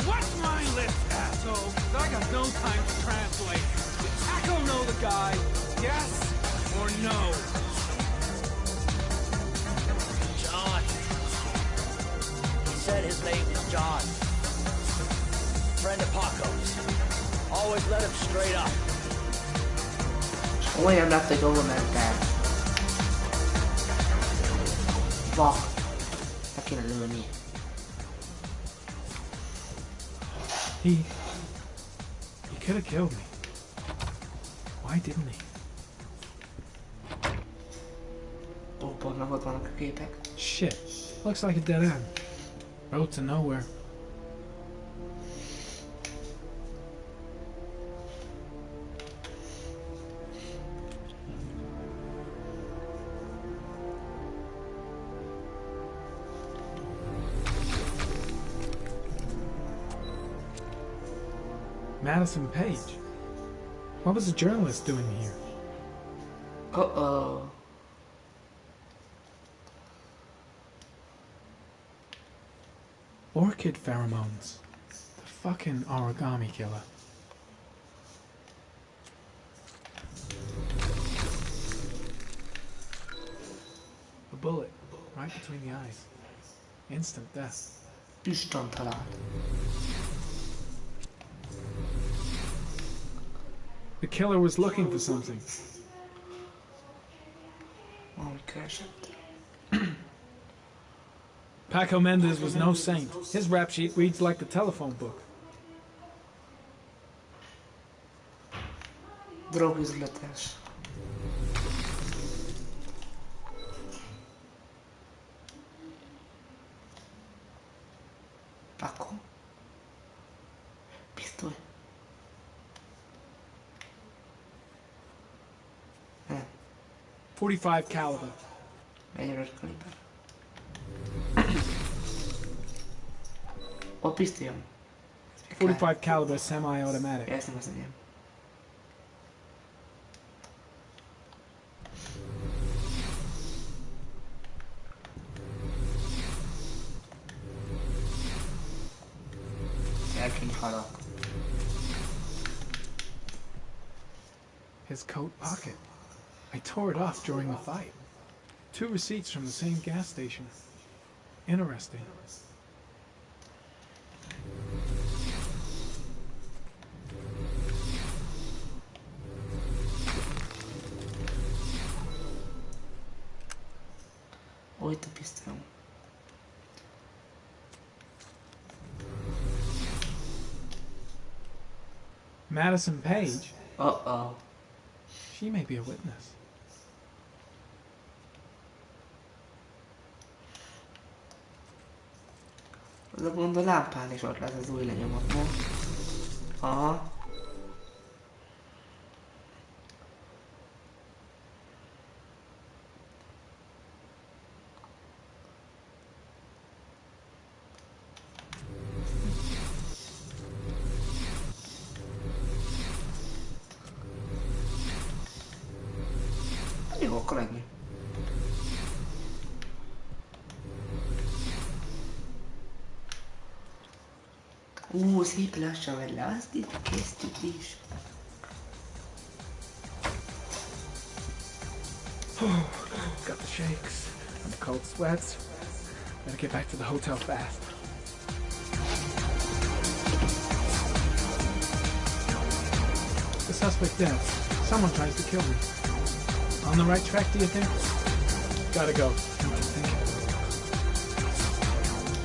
Watch my lips, asshole, 'cause I got no time to translate. Did Taco know the guy? Yes or no? John. He said his name was John. Friend of Paco's. Always let him straight up. Olyan lett, hogy hova mentem. Vak. Le kéne lőni. He could have killed me. Why didn't he? Ó, pont meg ott vannak a képek. Shit. Looks like a dead end. Road to nowhere. Madison Page. What was the journalist doing here? Uh-oh. Orchid pheromones. The fucking origami killer. A bullet right between the eyes. Instant death. Isten talált. The killer was looking for something. Valahogy keresett. Paco Mendez was no saint. His rap sheet reads like the telephone book. Drogüzletes. Paco. Pisztoly. Nem. 45 caliber. 45 kaliber. Ó, pisztolyom. 45 caliber semi-automatic. Ezt nem az enyém. Elként halak. His coat pocket. I tore it off during the fight. 2 receipts from the same gas station. Interesting. Ó, itt a pisztolyom. Madison Page? Uh-oh. She may be a witness. Az a gond, a lámpán is ott lesz az új lenyomat, no? Aha. Jó, akkor ennyi. Szép lassan, mert le azt itt készítjük is. Got the shakes and the cold sweats. Gotta get back to the hotel fast. The suspect dead. Someone tries to kill me. On the right track, do you think? Gotta go. What do you think?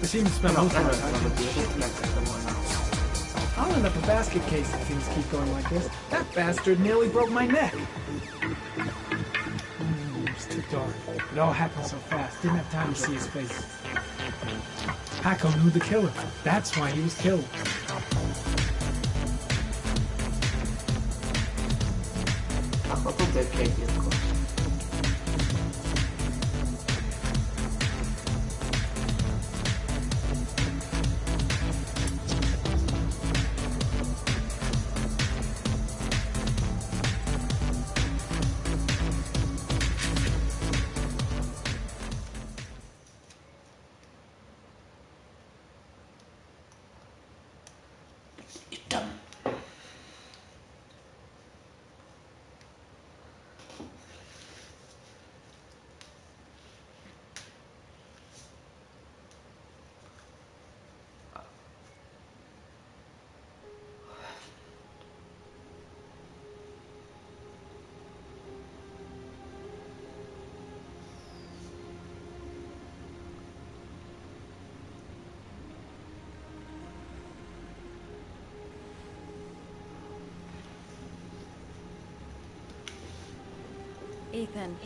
They seem to spend most of their time. I'll end up a basket case if things keep going like this. That bastard nearly broke my neck. It's too dark. It all happened so fast. Didn't have time to see his face. Paco knew the killer. That's why he was killed. Akkor tudod két. Ethan,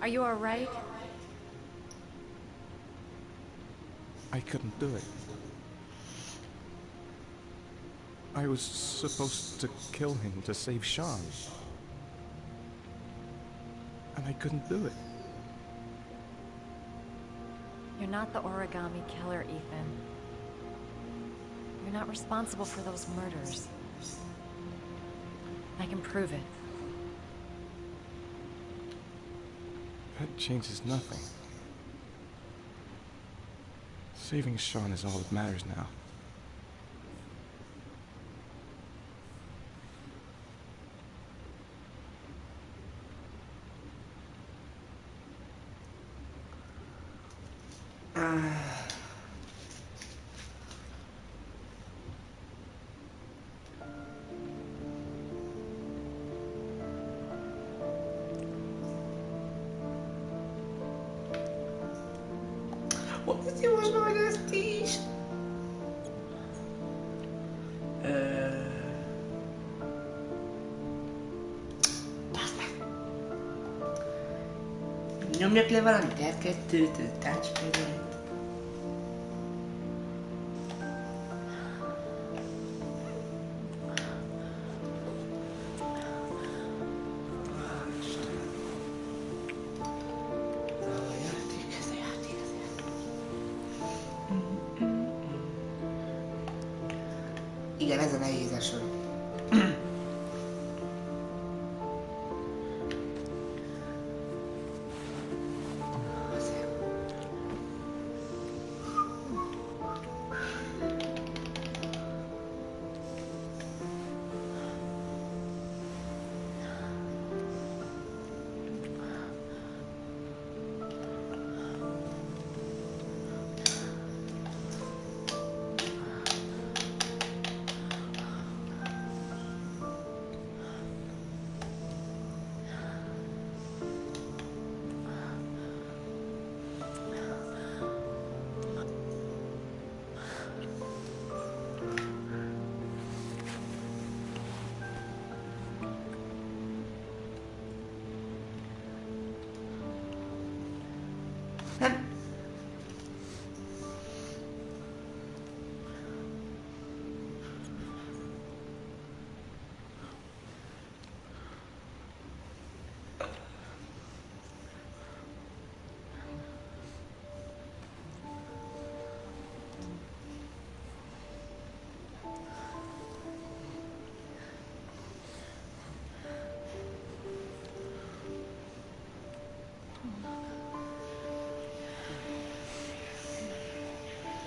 are you alright? I couldn't do it. I was supposed to kill him to save Sean. And I couldn't do it. You're not the origami killer, Ethan. You're not responsible for those murders. I can prove it. That changes nothing. Saving Sean is all that matters now. What you most nooit eens kies? Nyomjak le valamit, R2-től touchpad-et. Igen, ez a nehéz eset.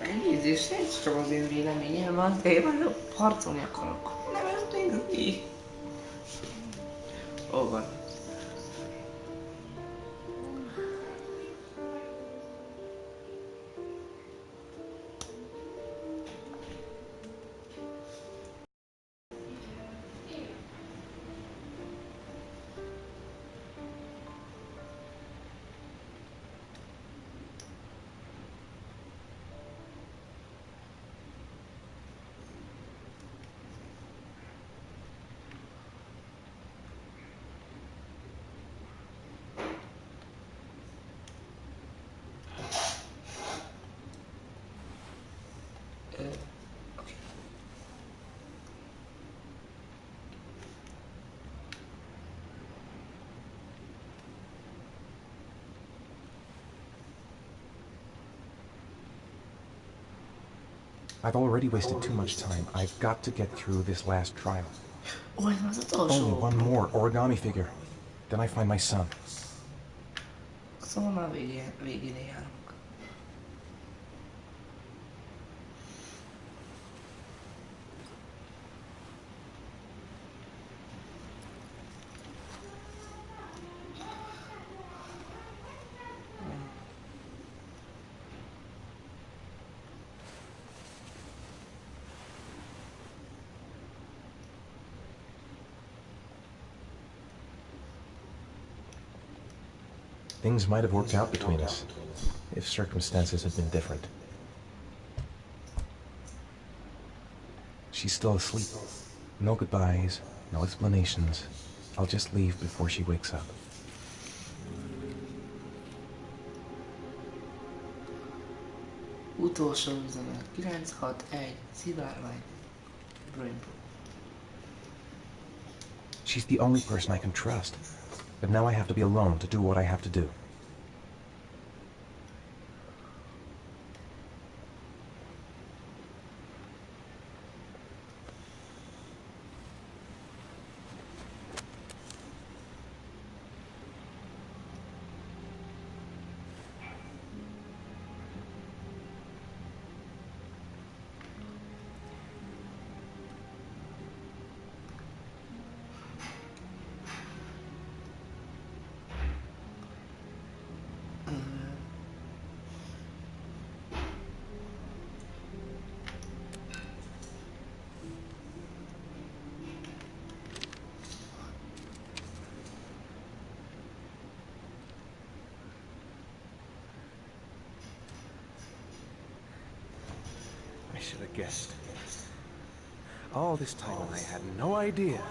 Elnézést, ez csak az én véleményem van, de én nagyon harcolni akarok. Nem eltézni. Ó, van. I've already wasted too much time. I've got to get through this last trial. Only one more origami figure. Then I find my son. Szóval már végére járunk. Things might have worked out between us, if circumstances had been different. She's still asleep. No goodbyes, no explanations. I'll just leave before she wakes up. Utolsó üzenet. 961. Szivárvány. Brainpool. She's the only person I can trust. But now I have to be alone to do what I have to do. I should have guessed. All this time I had no idea.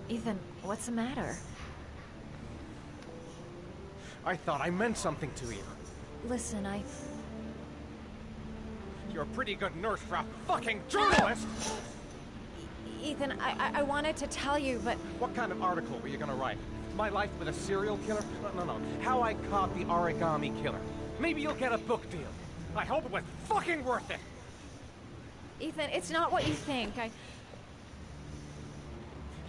Ethan, what's the matter? I thought I meant something to you. Listen, You're a pretty good nurse for a fucking journalist! Ethan, I wanted to tell you, but... What kind of article were you gonna write? My life with a serial killer? No. How I caught the origami killer. Maybe you'll get a book deal. I hope it was fucking worth it! Ethan, it's not what you think.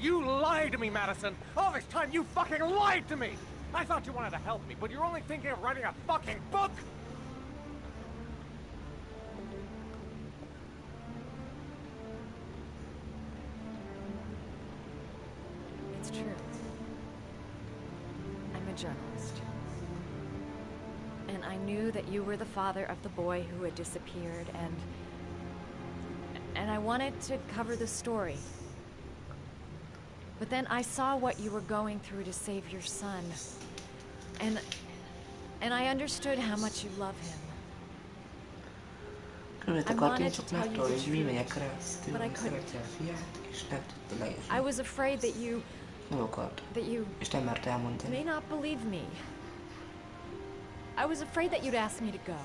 You lied to me, Madison! All this time you fucking lied to me! I thought you wanted to help me, but you're only thinking of writing a fucking book! It's true. I'm a journalist. And I knew that you were the father of the boy who had disappeared, and I wanted to cover the story. But then I saw what you were going through to save your son. And I understood how much you love him. I wanted to tell you the truth, but I couldn't. I was afraid that you may not believe me. I was afraid that you'd ask me to go.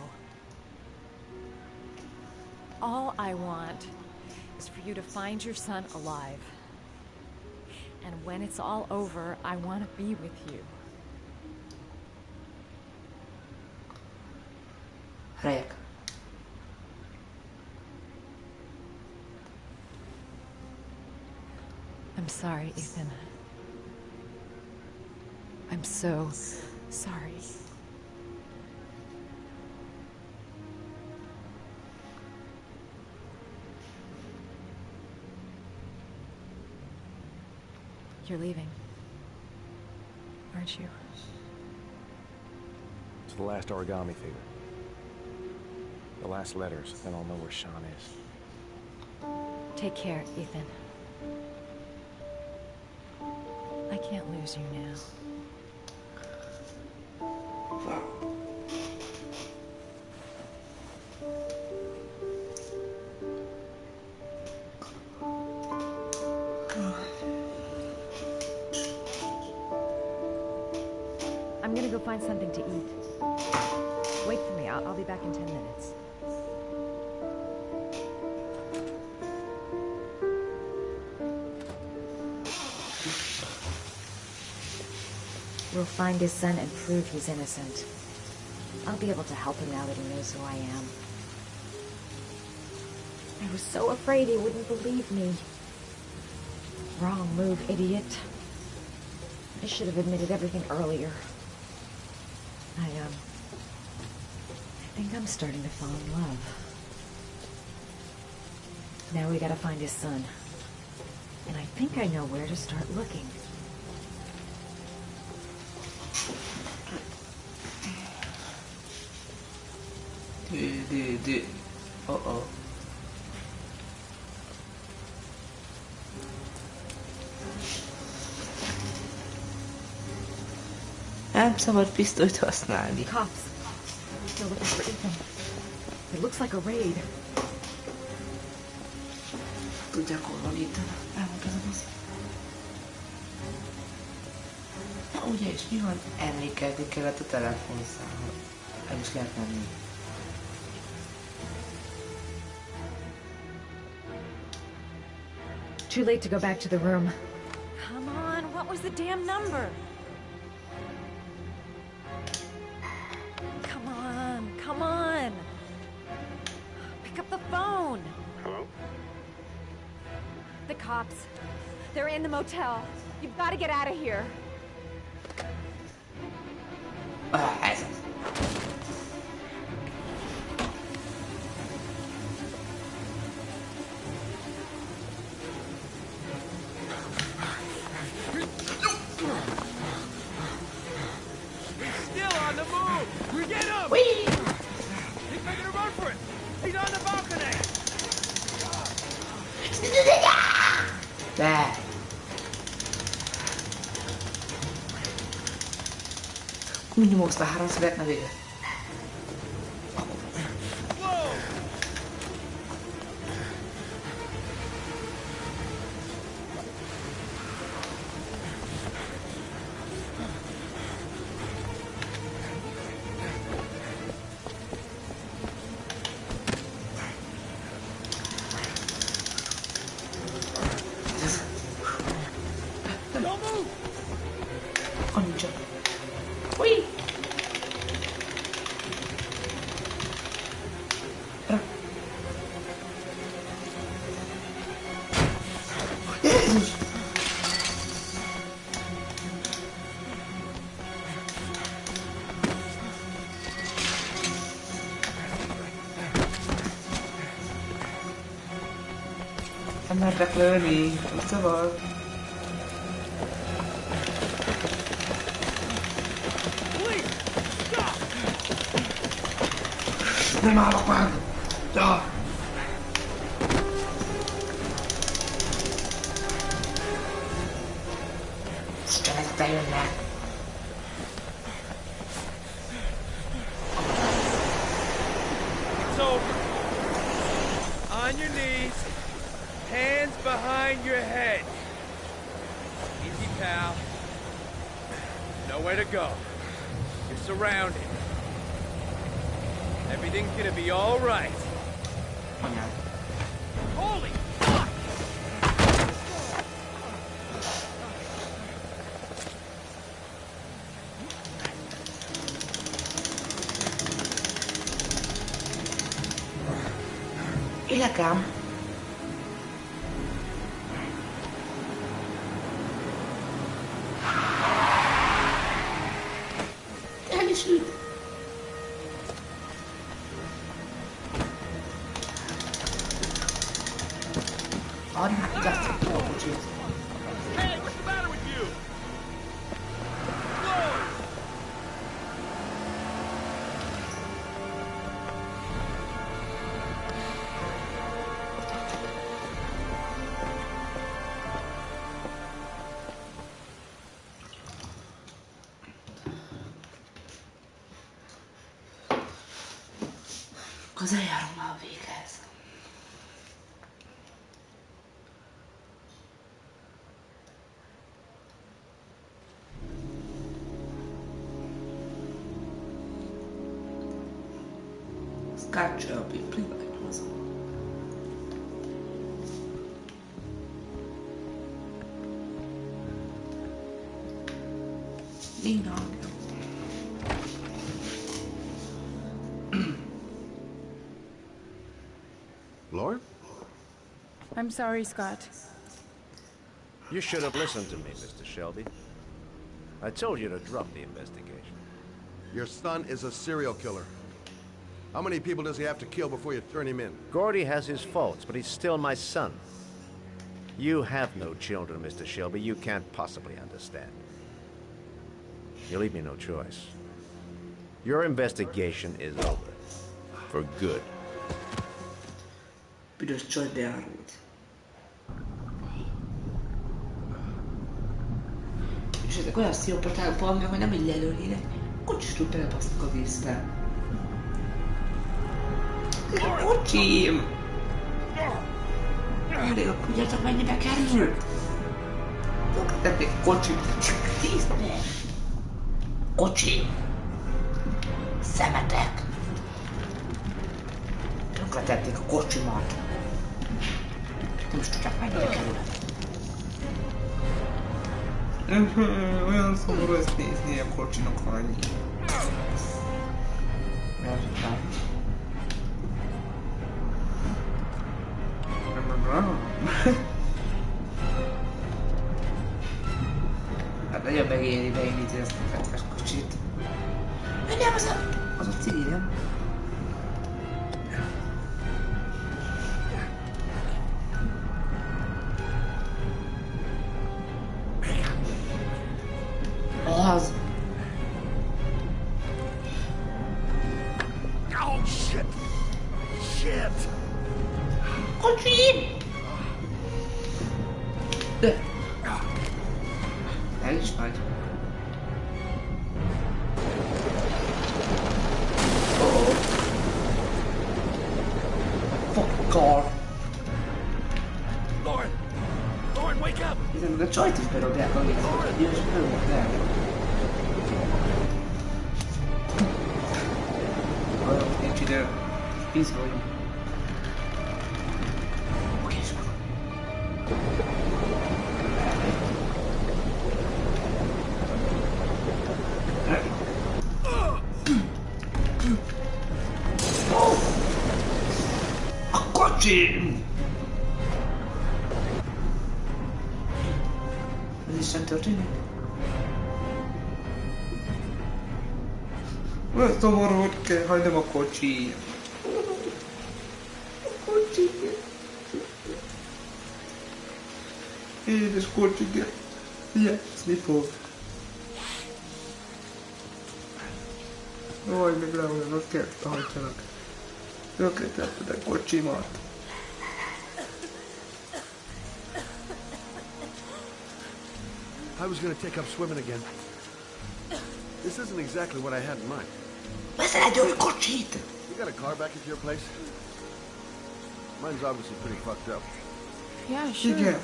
All I want is for you to find your son alive. And when it's all over, I want to be with you. Rejek. I'm sorry, Ethan. I'm so sorry. You're leaving, aren't you? It's the last origami figure. The last letters, then I'll know where Sean is. Take care, Ethan. I can't lose you now. I'm gonna go find something to eat. Wait for me. I'll be back in 10 minutes. We'll find his son and prove he's innocent. I'll be able to help him now that he knows who I am. I was so afraid he wouldn't believe me. Wrong move, idiot. I should have admitted everything earlier. I think I'm starting to fall in love. Now we gotta find his son. And I think I know where to start looking. Uh-oh. Nem szabad pisztolyt használni. Cops. They're looking for Ethan. It looks like a raid. Tudják, hol van itt. Elmondtam az. Na ugye, és mi van? Emlékezni kellett a telefonszámra. El is lehet menni. Too late to go back to the room. Come on, what was the damn number? Come on. Pick up the phone. Hello? The cops. They're in the motel. You've got to get out of here. Still on the move! Get him! Whee! He's making a run for it! He's on the balcony! There. Minimum sta három szeretne vége. Nem mertek lőni, szóval... Nem állok meg! Ja! Istenek, bejönnek! It's over. On your knees. Hands behind your head. Easy, pal. Nowhere to go. You're surrounded. Everything's gonna be all right. Holy fuck! Illegám. Hey, what's the matter with you? Közel járunk már a véghez. Scaccia, prima che cosa. Ding dong. Lord? I'm sorry, Scott. You should have listened to me, Mr. Shelby. I told you to drop the investigation. Your son is a serial killer. How many people does he have to kill before you turn him in? Gordy has his faults, but he's still my son. You have no children, Mr. Shelby. You can't possibly understand. You leave me no choice. Your investigation is over. For good. Büdös csaj beárult. És ezek olyan sziopaták vannak, hogy nem így lelőnének. Kocsistól belepasznak a vízbe. Kocsim! Elég, akkor tudjátok mennyibe kerül? Tették kocsit. Nézd meg! Kocsi! Szemetek! Tönkretették a kocsimat. Nem is tudják mennyibe kerül. Olyan szomorú ezt nézni a kocsinak annyi. Hát nagyon megéri beindítani ezt a fettes kocsit. Nem, az a cigi, nem? Az! Oh, shit! Shit! Kocsi! El is vagy. Fuck car! Lauren! Lauren, wake up! Hiszen a csajt is berobják a vízbe, és nem el. Olyan, nincs idő. Bizony. A kocsim! Ez is sem történik? Olyan szomorú, hogy kell hagynom a kocsi. A kocsi. Édes kocsi. Játszani fog. Jaj, meg leolyan, azt kell hagyjanak. Tönkretetted a kocsimat. I was gonna take up swimming again. This isn't exactly what I had in mind. Veszel egy új kocsit! You got a car back at your place? Mine's obviously pretty fucked up. Yeah, sure. Igen.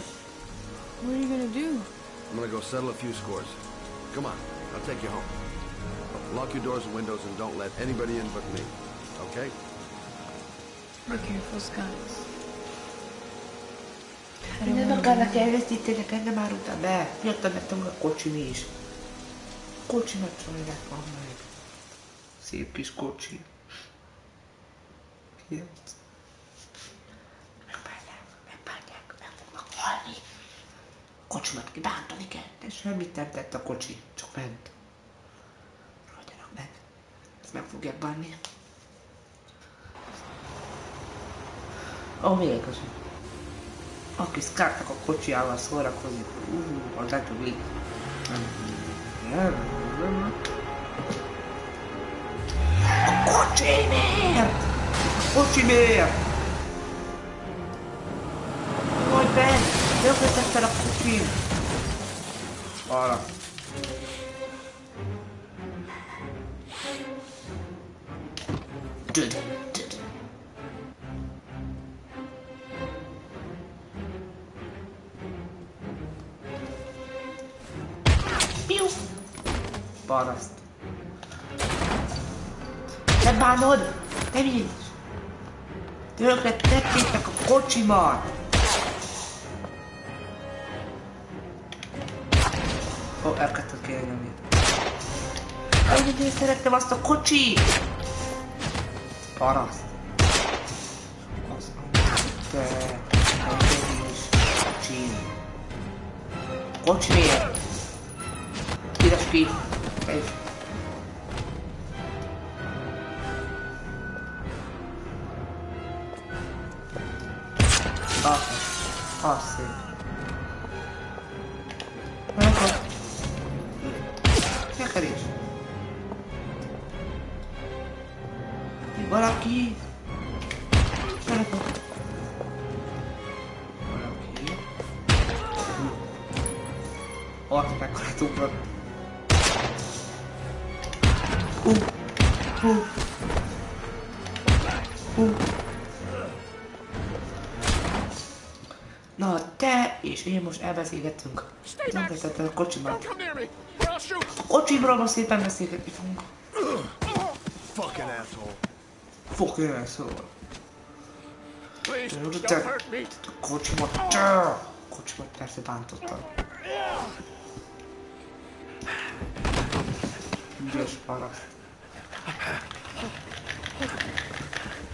What are you gonna do? I'm gonna go settle a few scores. Come on, I'll take you home. Lock your doors and windows and don't let anybody in but me. Okay? Be careful, Scott. Nem akarnak elvesztítenek, engem árultam be. Jöttem nektem a kocsi mi is. Kocsimat csajnak van meg. Szép kis kocsi. Kijelc. Megbánják, meg fognak halni. Kocsimat kibántani kell, de semmit nem tett a kocsi, csak ment. Roldjanak meg. Ezt meg fogják bánni. Ó, még egy kocsi. Aki Scottnak a kocsiával szórakozik, az legjobb így. A kocsi miért? A kocsi miért? Hogy Ben, tönkretetted a kocsin. Arra. Tüd. Paraszt. Te bánod? Te mi is? Tönkretettétek a kocsimat! Ó, elkezdtek kérni. Én szerettem azt a kocsit! Paraszt. Az te is kocsi. Kocsi miért? Íres ki. Egy. Az szép. Akkor. Neked is. Valaki. Valaki. Ott meghallt ugrott. Na, te és én most elbeszélgettünk. Nem tetted a kocsimat. A kocsimról most szépen beszélgetni fogunk. Fucking asshole. Fucking asshole. Please, don't Te hurt me. kocsimat persze bántottam. Ügyes paraszt.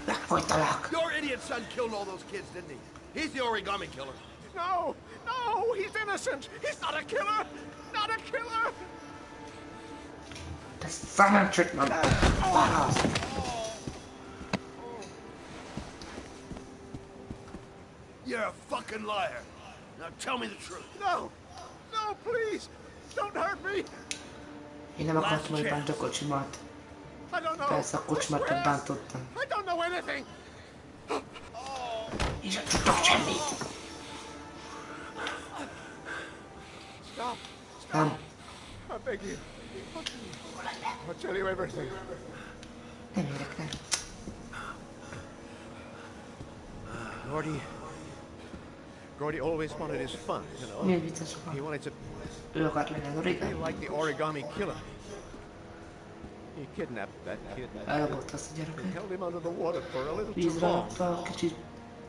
Megfojtalak. Your idiot son killed all those kids, didn't he? He's the origami killer. No, no, he's innocent. He's not a killer. Not a killer. Te szemencsétlen paraszt. You're a fucking liar. Now tell me the truth. No, no, please, don't hurt me. Én nem akartam, hogy bánt a kocsimat. Persze a kocsimat nem bántottam. I don't know anything. Én sem tudtam semmit. Stop. Nem. I beg you. I'll tell you everything. Nem érek, nem. Gordy always wanted his fun, you know. Miért vicces van? He wanted to Ő akart lenni az origami. be like the origami killer. He kidnapped that kid. Elrabott azt a gyereket. Held him under the water for a little too Vízre long. rakta, kicsit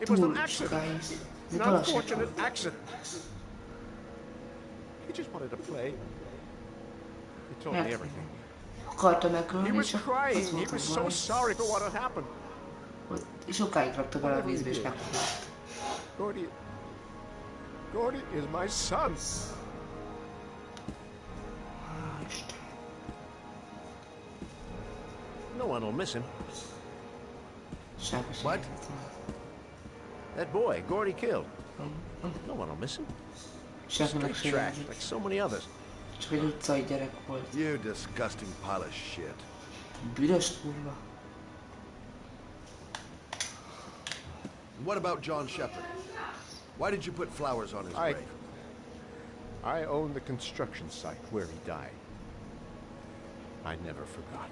It was an túl accident. sokáig. Ez egy An baleset unfortunate volt. accident. He just wanted to play. He told me Mert everything. akarta He megölni, was csak crying. az He volt a was so baj. sorry for what had happened. És sokáig rakta bele a vízbe és meghalott. Gordy is my son. No one will miss him. What? That boy, Gordy killed. No one will miss him. Senkinek Street sem trash, like so many others. Csak egy utcai gyerek volt. You disgusting pile of shit. Büdös kurva. What about John Shepard? Why did you put flowers on his grave? I own the construction site where he died. I never forgot.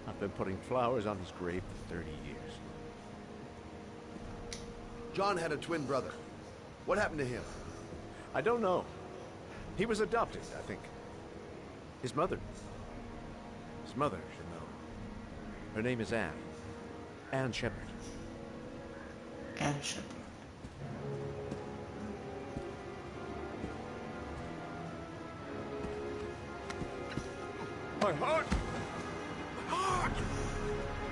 I've been putting flowers on his grave for 30 years. John had a twin brother. What happened to him? I don't know. He was adopted, I think. His mother should know. Her name is Anne. Anne Shepard. Anne Shepard. My heart!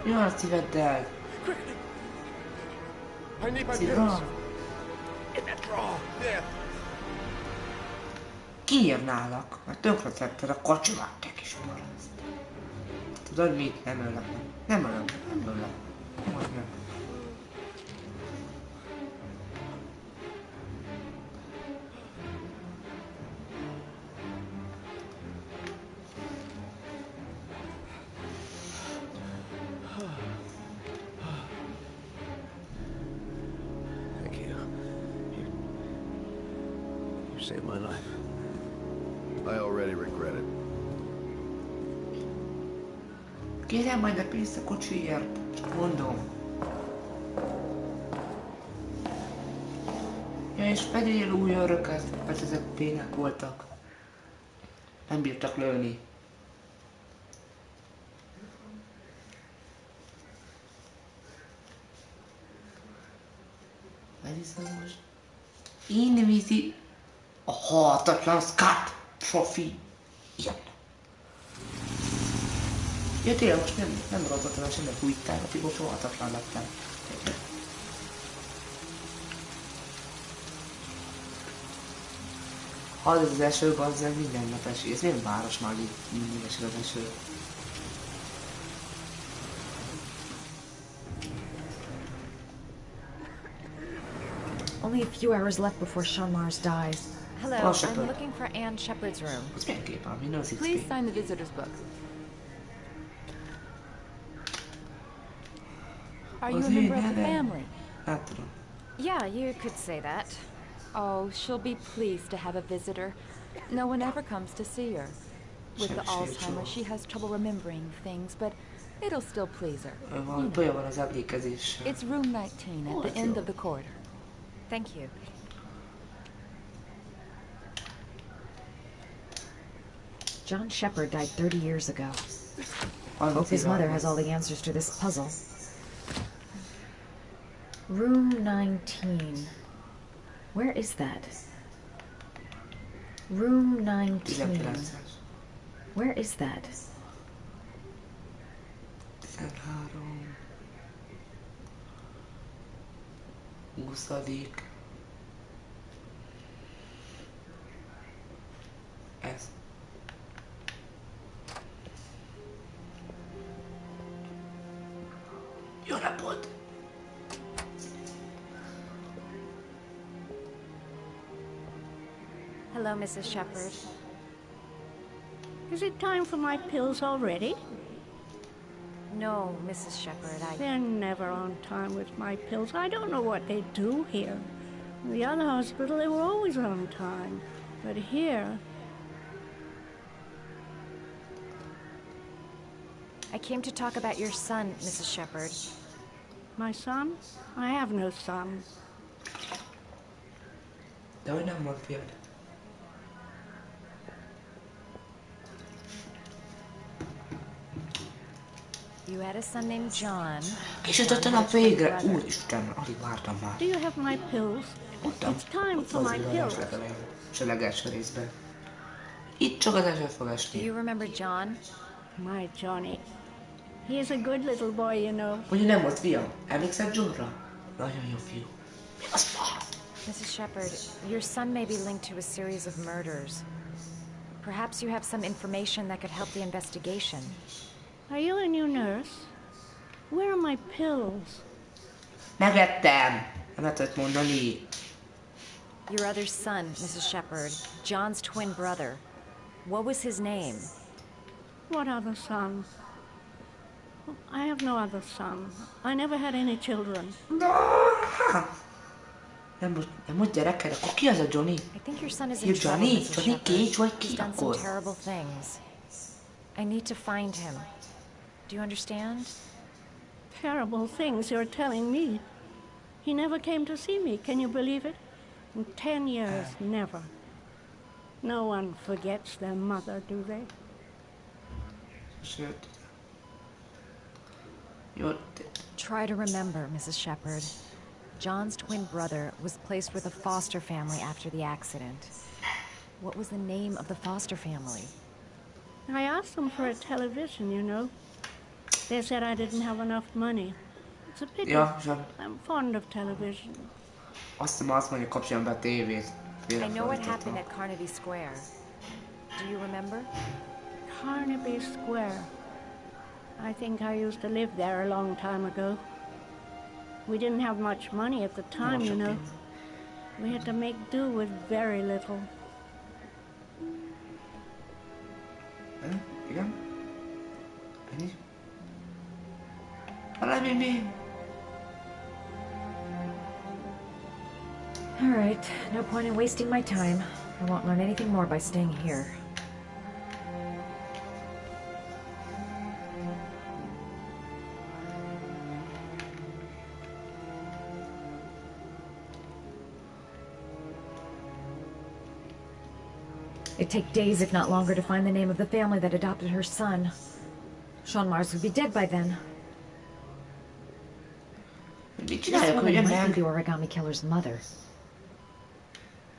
Mi van a szíveddel? I need my Szívra? pills. In that drawer. There. Kiírnálak, mert tönkretetted a kocsimat, te kis paraszt. Tudod mit? Nem öllek meg. Nem öllek. Most nem. Thank you. You saved my life. I already regret it. Kérem majd a pénzt a kocsiért. Csak mondom. Ja, és vegyél új öröket, mert ezek bének voltak. Nem bírtak lőni. Meghiszem most. Én vízi a halhatatlan Scott profi. Ilyen. Ja, tényleg most nem rontottam el semmit újtál, hogy most halhatatlan lettem. Ha ez az eső, bazzeg minden nap eső. Ez milyen város már így mindig eső az eső. Only a few hours left before Sean Mars dies. Oh, Hello, Shepard. I'm looking for Anne Shepard's room. Az milyen kép van? Mi az itt Please kép? sign the visitor's book. Are you Az a én member of the nevem. family? Hát tudom. Yeah, you could say that. Oh, she'll be pleased to have a visitor. No one ever comes to see her. With the Alzheimer's, she has trouble remembering things, but it'll still please her. Valami baj van az emlékezéssel. It's room 19 at the end of the corridor. Thank you. John Shepard died 30 years ago. Hope his mother has all the answers to this puzzle. Room 19. Where is that? Room 19. Where is that? 20. Ez. Jó napot! Hello, Mrs. Shepard. Is it time for my pills already? No, Mrs. Shepard, They're never on time with my pills. I don't know what they do here. In the other hospital, they were always on time. But here... I came to talk about your son, Mrs. Shepard. My son? I have no son. De hogy nem volt fiad? You had a son named John. És ez a nap végre! Úristen, alig vártam már. Do you have my pills? It's time for my pills. És a legelső részben. Itt csak az eset fog esni. Do you remember John? My Johnny. He is a good little boy, you know. Ugye nem volt fiam? Emlékszel Johnra? Nagyon jó fiú. Mi az fasz? Mrs. Shepard, your son may be linked to a series of murders. Perhaps you have some information that could help the investigation. Are you a new nurse? Where are my pills? Megettem! Nem lehetett mondani. Your other son, Mrs. Shepard, John's twin brother. What was his name? What other son? I have no other son. I never had any children. Nem most gyereked, akkor ki az a Johnny? I think your son is You in trouble, Johnny? Mrs. Johnny Shepard. Cage vagy He's ki done some akkor? terrible things. I need to find him. Do you understand? Terrible things you're telling me. He never came to see me. Can you believe it? In 10 years, never. No one forgets their mother, do they? Sőt. Try to remember, Mrs. Shepard. John's twin brother was placed with a foster family after the accident. What was the name of the foster family? I asked them for a television, you know. They said I didn't have enough money. It's a pity. Ja, I'm fond of television. azt mondja, kapcsoljon be a tévét. I know what happened at Carnaby Square. Do you remember? Carnaby Square. I think I used to live there a long time ago. We didn't have much money at the time, you know. We had to make do with very little. Igen? Ennyi? Valami mi? All right, no point in wasting my time. I won't learn anything more by staying here. It'd take days, if not longer, to find the name of the family that adopted her son. Sean Mars would be dead by then. This woman might be the origami killer's mother.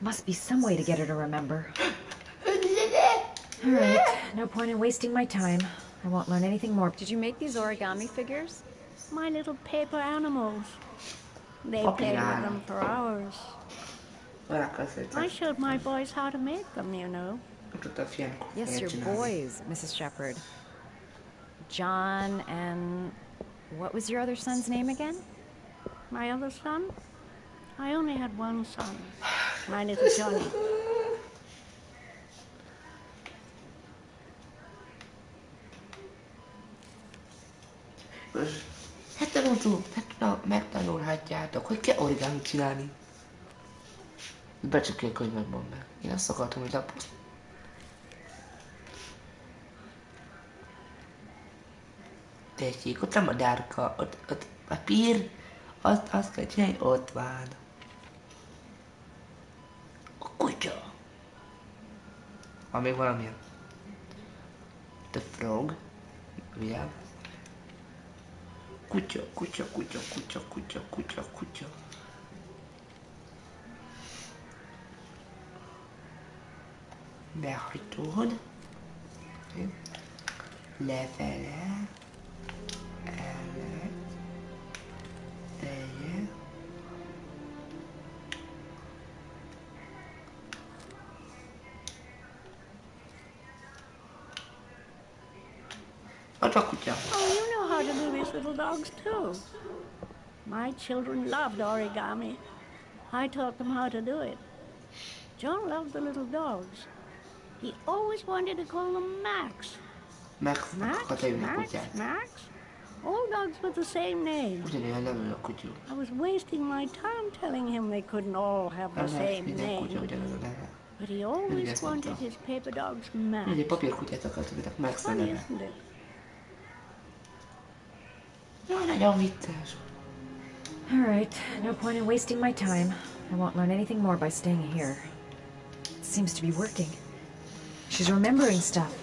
Must be some way to get her to remember. All right, no point in wasting my time. I won't learn anything more. Did you make these origami figures? My little paper animals. They played with them for hours. I showed my boys how to make them, you know. Yes, your boys, Mrs. Shepard. John and... what was your other son's name again? My other son? I only had one son. My little Johnny. Megtanulhatjátok, hogy kell origámit csinálni. Becsukja a könyvekben be. Én azt akartam, hogy lapot. Tessék, ott nem a dárka, ott papír, azt kell csinálni, ott van. Van még valamilyen? The frog. Virág. Kutya, kutya, kutya, kutya, kutya, kutya, kutya. Behajtod. Lefele. Elle. Feje. Ott a kutya. Oh, you know how to do these little dogs too. My children loved origami. I taught them how to do it. John loved the little dogs. He always wanted to call them Max. Max, Max, Max, Max. All dogs with the same name. I was wasting my time telling him they couldn't all have the same name. But he always wanted his paper dogs Max. Funny, isn't it? All right, no point in wasting my time. I won't learn anything more by staying here. It seems to be working. She's remembering stuff.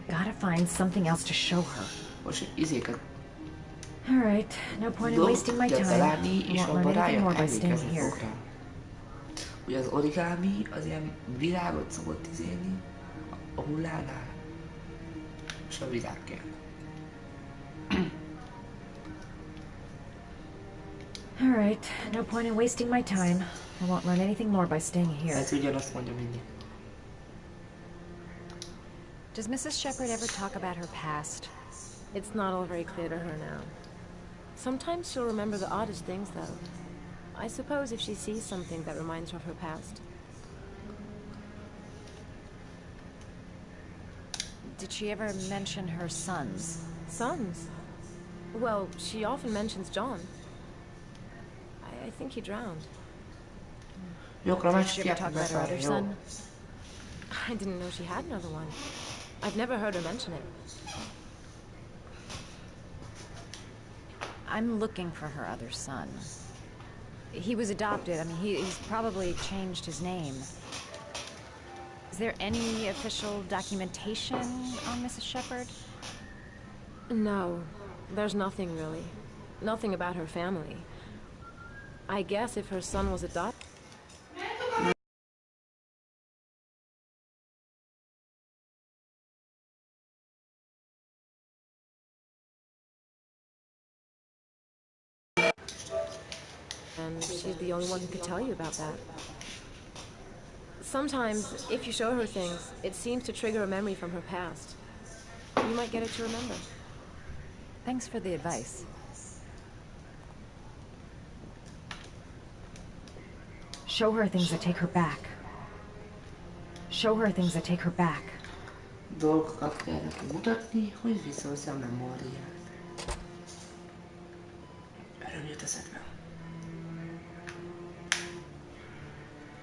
Gotta find something else to show her. All right, no point in wasting my time. I won't learn anything more by staying here. Ugye az origami az ilyen világot szokott izélni a hullánál, és a világ kell. All right, no point in wasting my time. I won't learn anything more by staying here. Ez ugyanazt mondja mindig. Does Mrs. Shepherd ever talk about her past? It's not all very clear to her now. Sometimes she'll remember the oddest things, though. I suppose if she sees something that reminds her of her past. Did she ever mention her sons? Sons? Well, she often mentions John. I think he drowned. Did she ever talk about her other son? I didn't know she had another one. I've never heard her mention it. I'm looking for her other son. He was adopted. I mean, he's probably changed his name. Is there any official documentation on Mrs. Shepherd? No, there's nothing really. Nothing about her family. I guess if her son was adopted... And she's the only one who could tell you about that. Sometimes, if you show her things, it seems to trigger a memory from her past. You might get her to remember. Thanks for the advice. Show her things that take her back. Show her things that take her back. Dolgokat kell neki mutatni, hogy visszahozza a memóriát. Öröm jut eszedbe.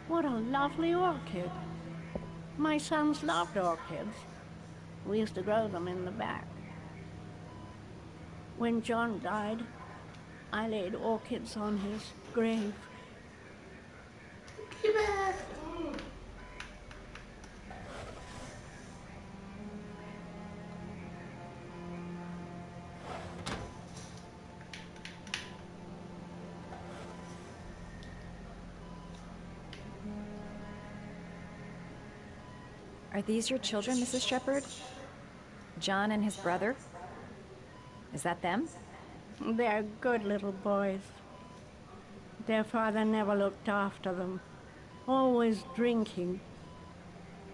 What a lovely orchid. My sons loved orchids. We used to grow them in the back. When John died, I laid orchids on his grave. Are these your children, Mrs. Shepherd? John and his brother? Is that them? They're good little boys. Their father never looked after them, always drinking.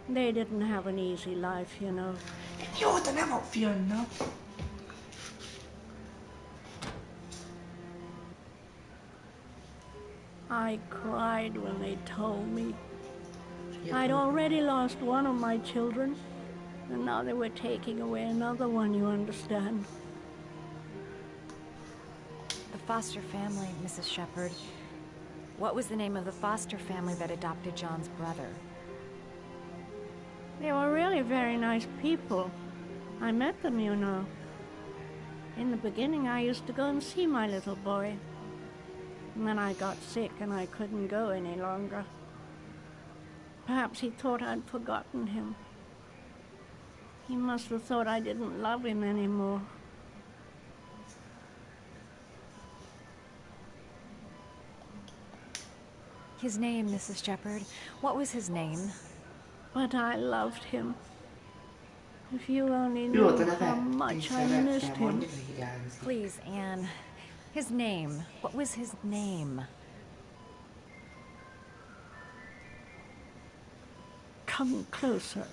They didn't have an easy life, you know. Jó, de nem a fiannak. I cried when they told me. I'd already lost one of my children, and now they were taking away another one, you understand. The foster family, Mrs. Shepherd. What was the name of the foster family that adopted John's brother? They were really very nice people. I met them, you know. In the beginning, I used to go and see my little boy. And then I got sick and I couldn't go any longer. Perhaps he thought I'd forgotten him. He must have thought I didn't love him anymore. His name, Mrs. Shepherd. What was his name? But I loved him. If you only knew how much I missed him. Please, Anne. His name. What was his name? Come closer.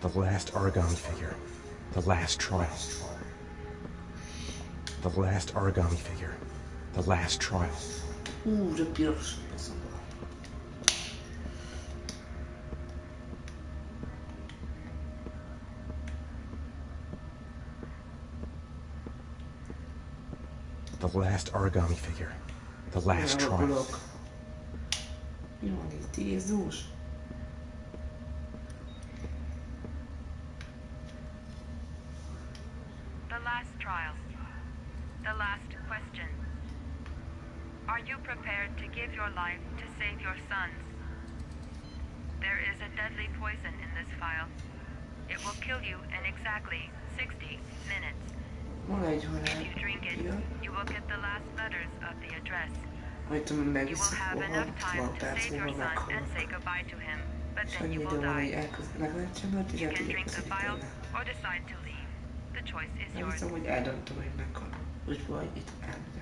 The last origami figure. The last trial. The last origami figure. The last trial. De piros. The last origami figure. The last trial. Jézus. The last trial. The last question. Are you prepared to give your life to save your sons? There is a deadly poison in this vial. It will kill you in exactly 60 minutes. If you drink it, you will get the last letters of the address. You will have enough time to save your son and say goodbye to him, but then you will die. You can drink the vial or decide to leave. The choice is yours. Hiszem, hogy eldöntöm, hogy meghal. Úgyhogy itt elmegyek.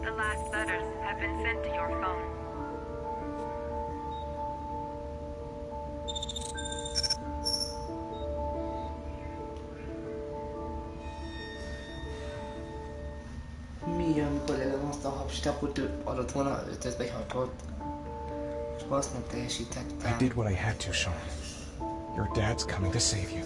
The last letters have been sent to your phone. Mi, amikor elevonta a hapsit, akkor ő adott volna 5-öt vagy 6-ot. És azt nem teljesítettem. I did what I had to, Sean. Your dad's coming to save you.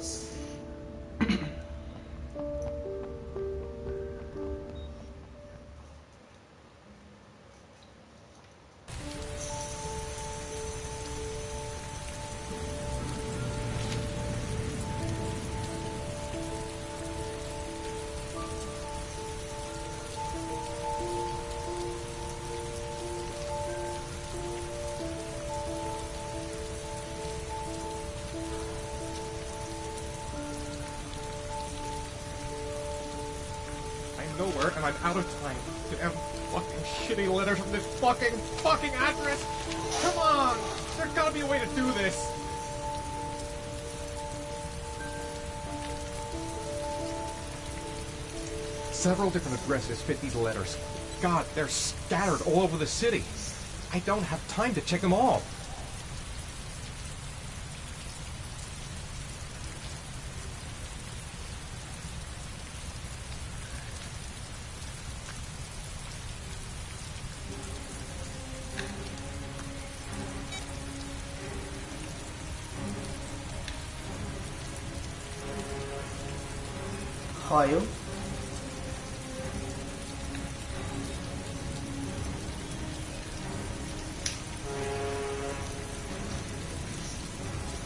Nowhere, and I'm out of time to have fucking shitty letters from this fucking address. Come on! There's gotta be a way to do this. Several different addresses fit these letters. God, they're scattered all over the city. I don't have time to check them all. hajó.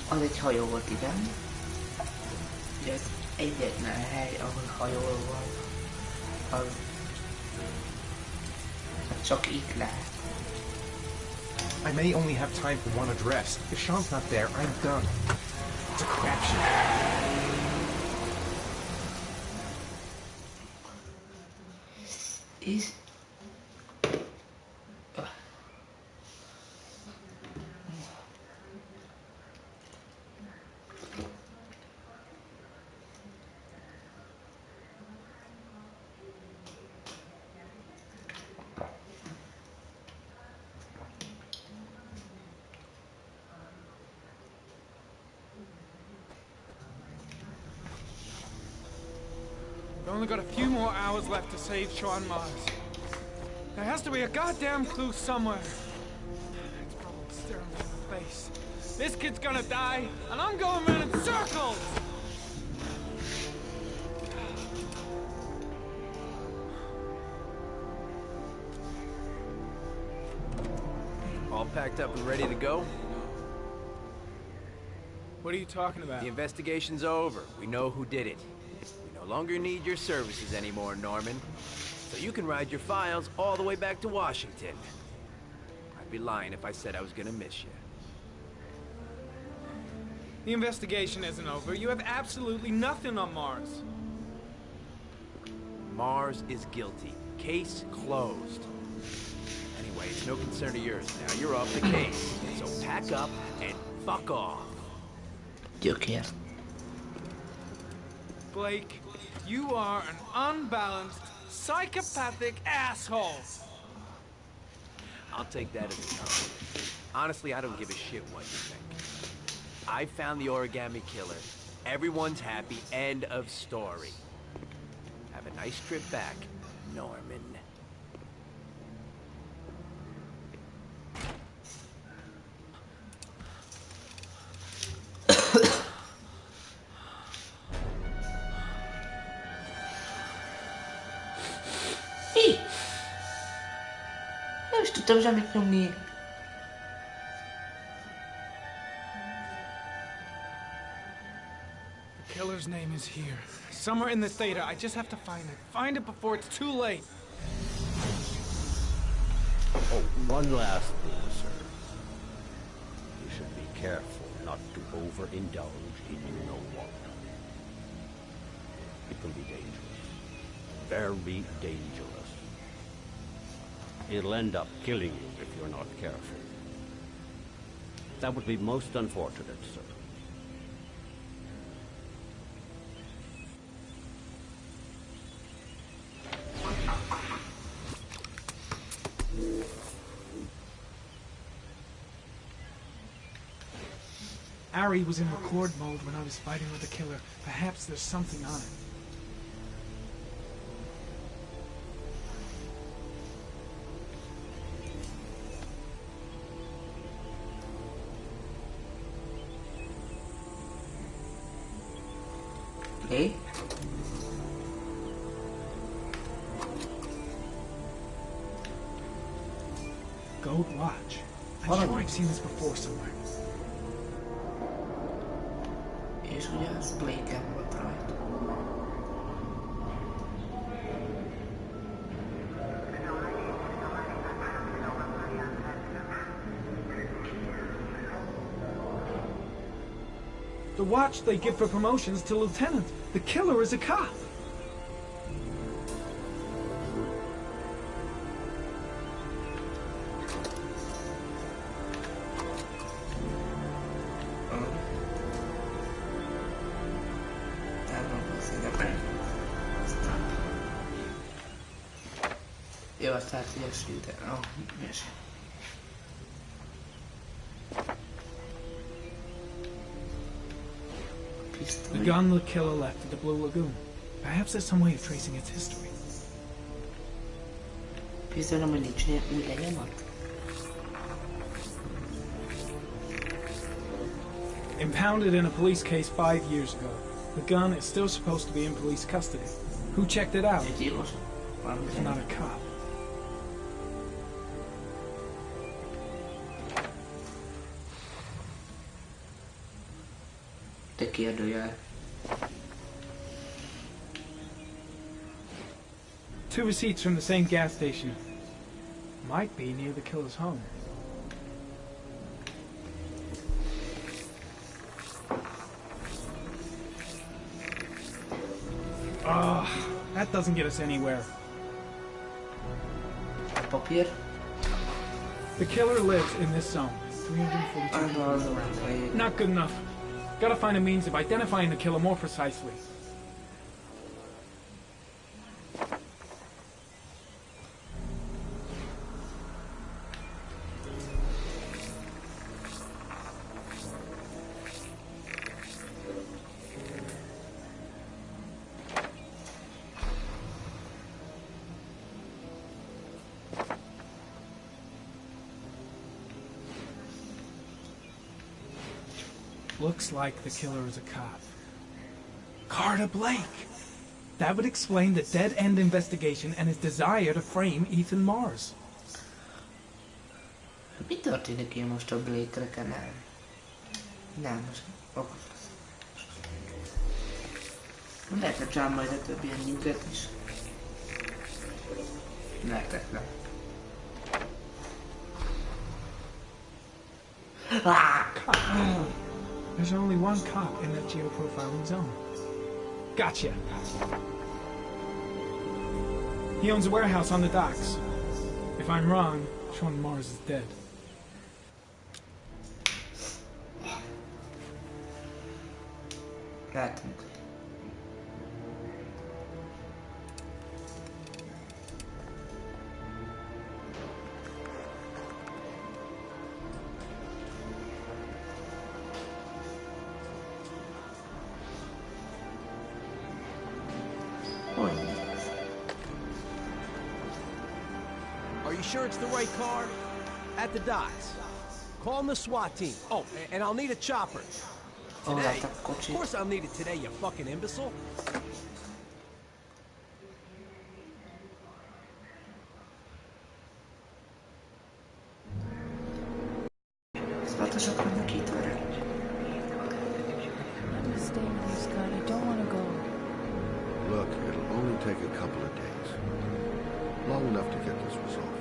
Az egy hajó volt, igen. Ugye ez egyetlen hely, ahol hajó van. Az csak itt lehet. I may only have time for one address. If Sean's not there, I'm done. It's a crapshoot. És... We've only got a few more hours left to save Sean Mars. There has to be a goddamn clue somewhere. It's probably staring me in the face. This kid's gonna die, and I'm going around in circles! All packed up and ready to go? What are you talking about? The investigation's over. We know who did it. We no longer need your services anymore, Norman. So you can ride your files all the way back to Washington. I'd be lying if I said I was gonna miss you. The investigation isn't over. You have absolutely nothing on Mars. Mars is guilty. Case closed. Anyway, it's no concern of yours now. You're off the case. So pack up and fuck off. Gyökér. Blake, you are an unbalanced, psychopathic asshole. I'll take that as a compliment. Honestly, I don't give a shit what you think. I found the origami killer. Everyone's happy. End of story. Have a nice trip back, Norman. Nem is tudtam semmit nyomni. The killer's name is here. Somewhere in this data. I just have to find it. Find it before it's too late. Oh, one last thing, sir. You should be careful not to overindulge in you know what. It can be dangerous. Very dangerous. It'll end up killing you if you're not careful. That would be most unfortunate, sir. Ari was in record mode when I was fighting with the killer. Perhaps there's something on it. Okay. Gold watch. I'm sure I've seen this before somewhere. És ugye az Blake-en volt rajta. The watch they give for promotions to lieutenant. The killer is a cop. Jó, aztán ilyesmi, de... ilyesmi. The gun the killer left at the Blue Lagoon. Perhaps there's some way of tracing its history. Bizonyom, hogy nincs új lenyomat. Impounded in a police case 5 years ago. The gun is still supposed to be in police custody. Who checked it out? If not a cop. Te kérdőjel. 2 receipts from the same gas station. Might be near the killer's home. Ah, that doesn't get us anywhere. Papír? The killer lives in this zone. 342 miles around. Not good enough. Gotta find a means of identifying the killer more precisely. Looks like the killer is a cop. Carter Blake! That would explain the dead-end investigation and his desire to frame Ethan Mars. Mi történik én most a Blake-re? Nem, most lehetne csinálni majd a több ilyen nyugat is. Lehetetlen. There's only one cop in that geoprofiling zone. Gotcha. He owns a warehouse on the docks. If I'm wrong, Sean Mars is dead. Látunk. Are you sure it's the right car? At the docks. Call the SWAT team. Oh, and I'll need a chopper. Today? Of course I'll need it today, you fucking imbecile. Let me stay with you, Scott. I don't want to go. Look, it'll only take a couple of days. Long enough to get this resolved.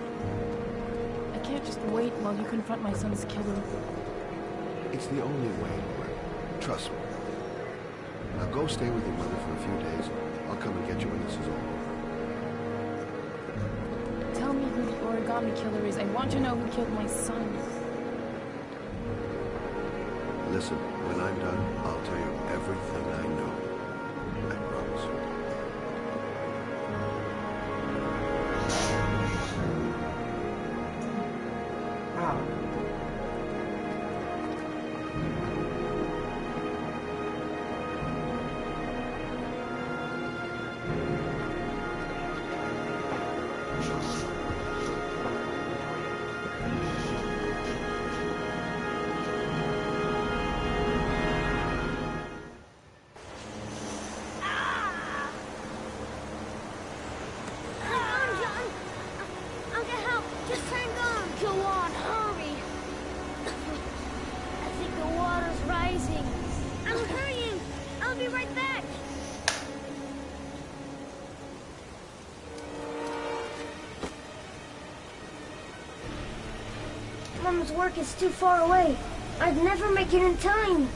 I can't just wait while you confront my son's killer. It's the only way, Lauren. Trust me. Now go stay with your mother for a few days. I'll come and get you when this is all over. Tell me who the origami killer is. I want to know who killed my son. Listen, when I'm done, I'll tell you everything I know. I promise. Mom's work is too far away. I'd never make it in time.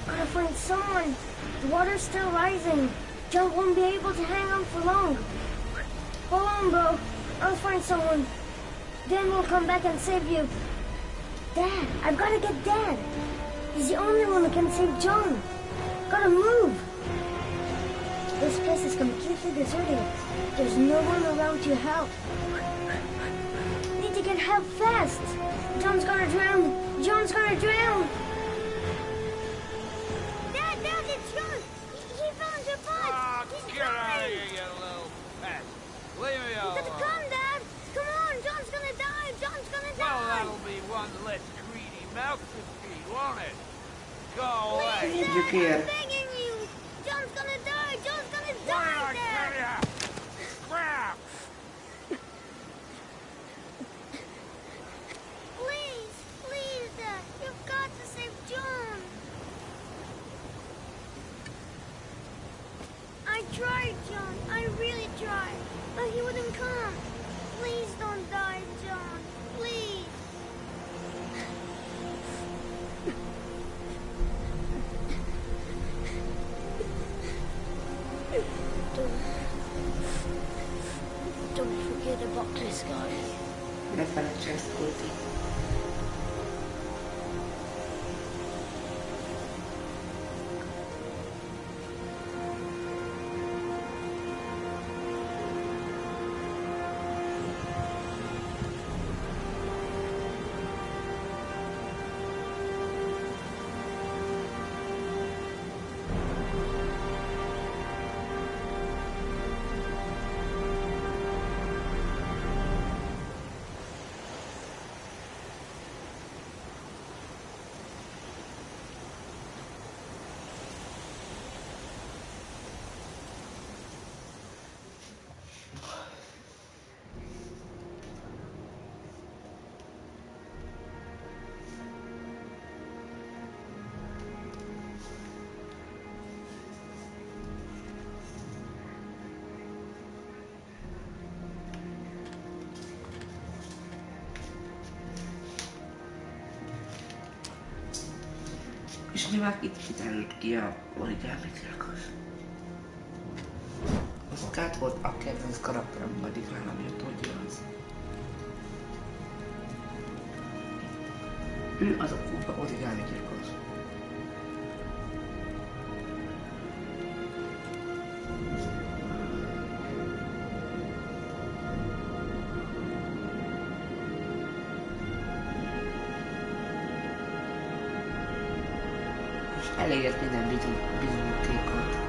Gotta find someone. The water's still rising. John won't be able to hang on for long. Hold on, bro. I'll find someone. Then we'll come back and save you. Dad, I've gotta get Dad. He's the only one who can save John. Gotta move. This place is completely deserted. There's no one around to help. Need to get help fast. John's gonna drown. John's gonna drown. Dad, it's John. He fell into a pot. He's Get out of here, you little pest. Leave me alone. You gotta come, Dad. Come on, John's gonna die. John's gonna die. Well, that'll be one less greedy mouth to feed, won't it? Go away. Please, Dad, I'm begging gonna die! John's gonna die, Dad! Crap! Please, please, Dad. You've got to save John. I tried, John. I really tried. But he wouldn't come. Please don't die, John. Please. Don't forget about this guy. Ne felejts ezt, Kulti. És nyilván itt kiderült ki a origami cirkusz. Az Kat volt a kedvenc karakterem, pedig nálam jött, hogy az. Ő az a kurva origami cirkusz. Elégett minden bizonyítékot.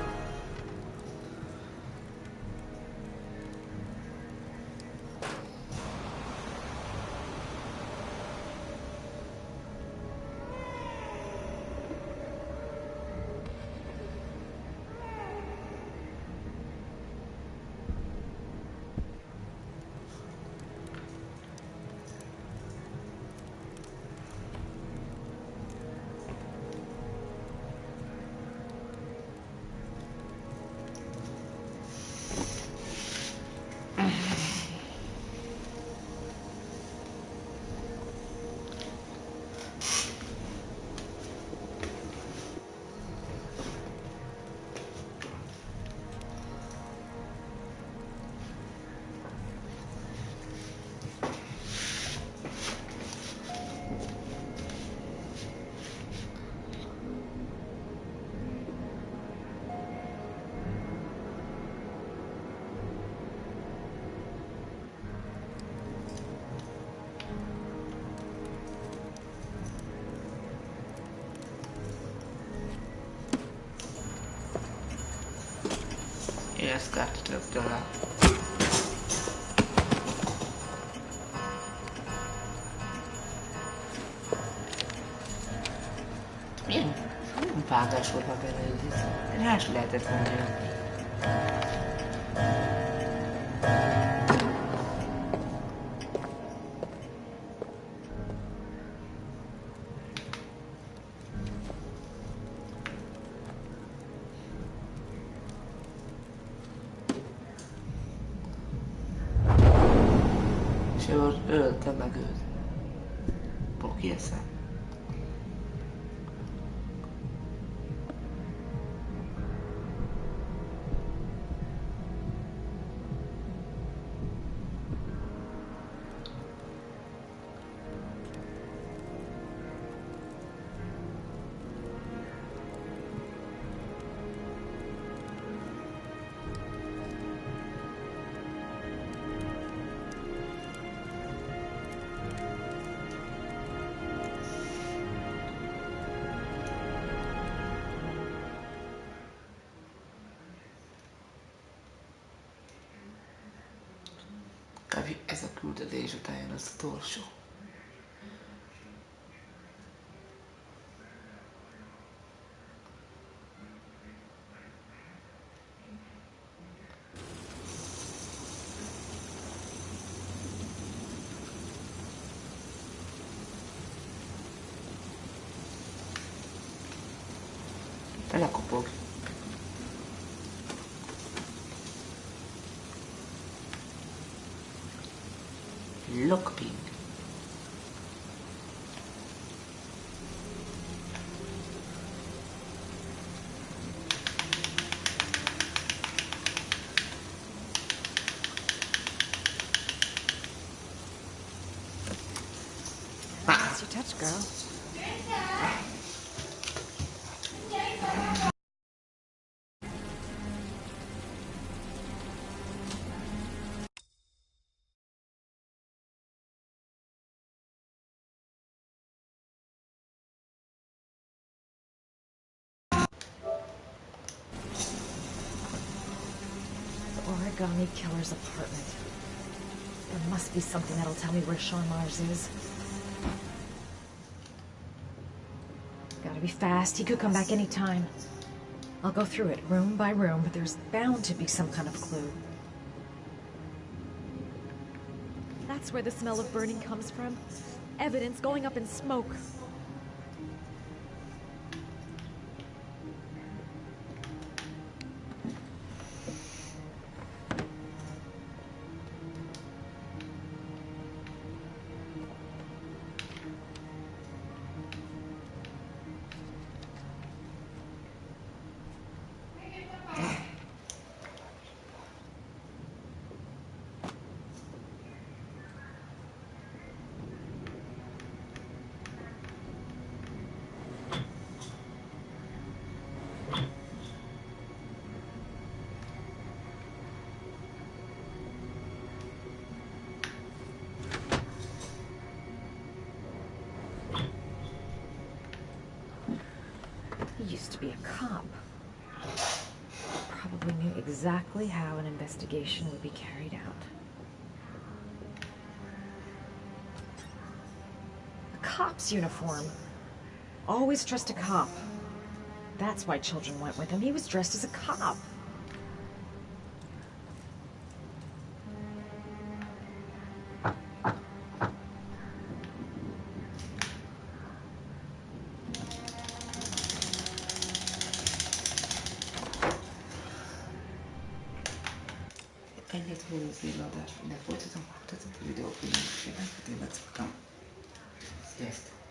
Ezt kártottak tőle. Milyen vágás volt a benne, rá is lehetett volna jönni. Ölte meg őt. Poki eszem. Ez a küldetés után jön az utolsó. Lekopog. Lockping. That's your touch, girl. Origami killer's apartment. There must be something that'll tell me where Sean Mars is. Gotta be fast. He could come back any time. I'll go through it room by room, but there's bound to be some kind of clue. That's where the smell of burning comes from. Evidence going up in smoke. He used to be a cop. Probably knew exactly how an investigation would be carried out. A cop's uniform. Always trust a cop. That's why children went with him. He was dressed as a cop. Ennyit húzni, de folytatom a videófilmet, én nem szoktam. Sziasztok!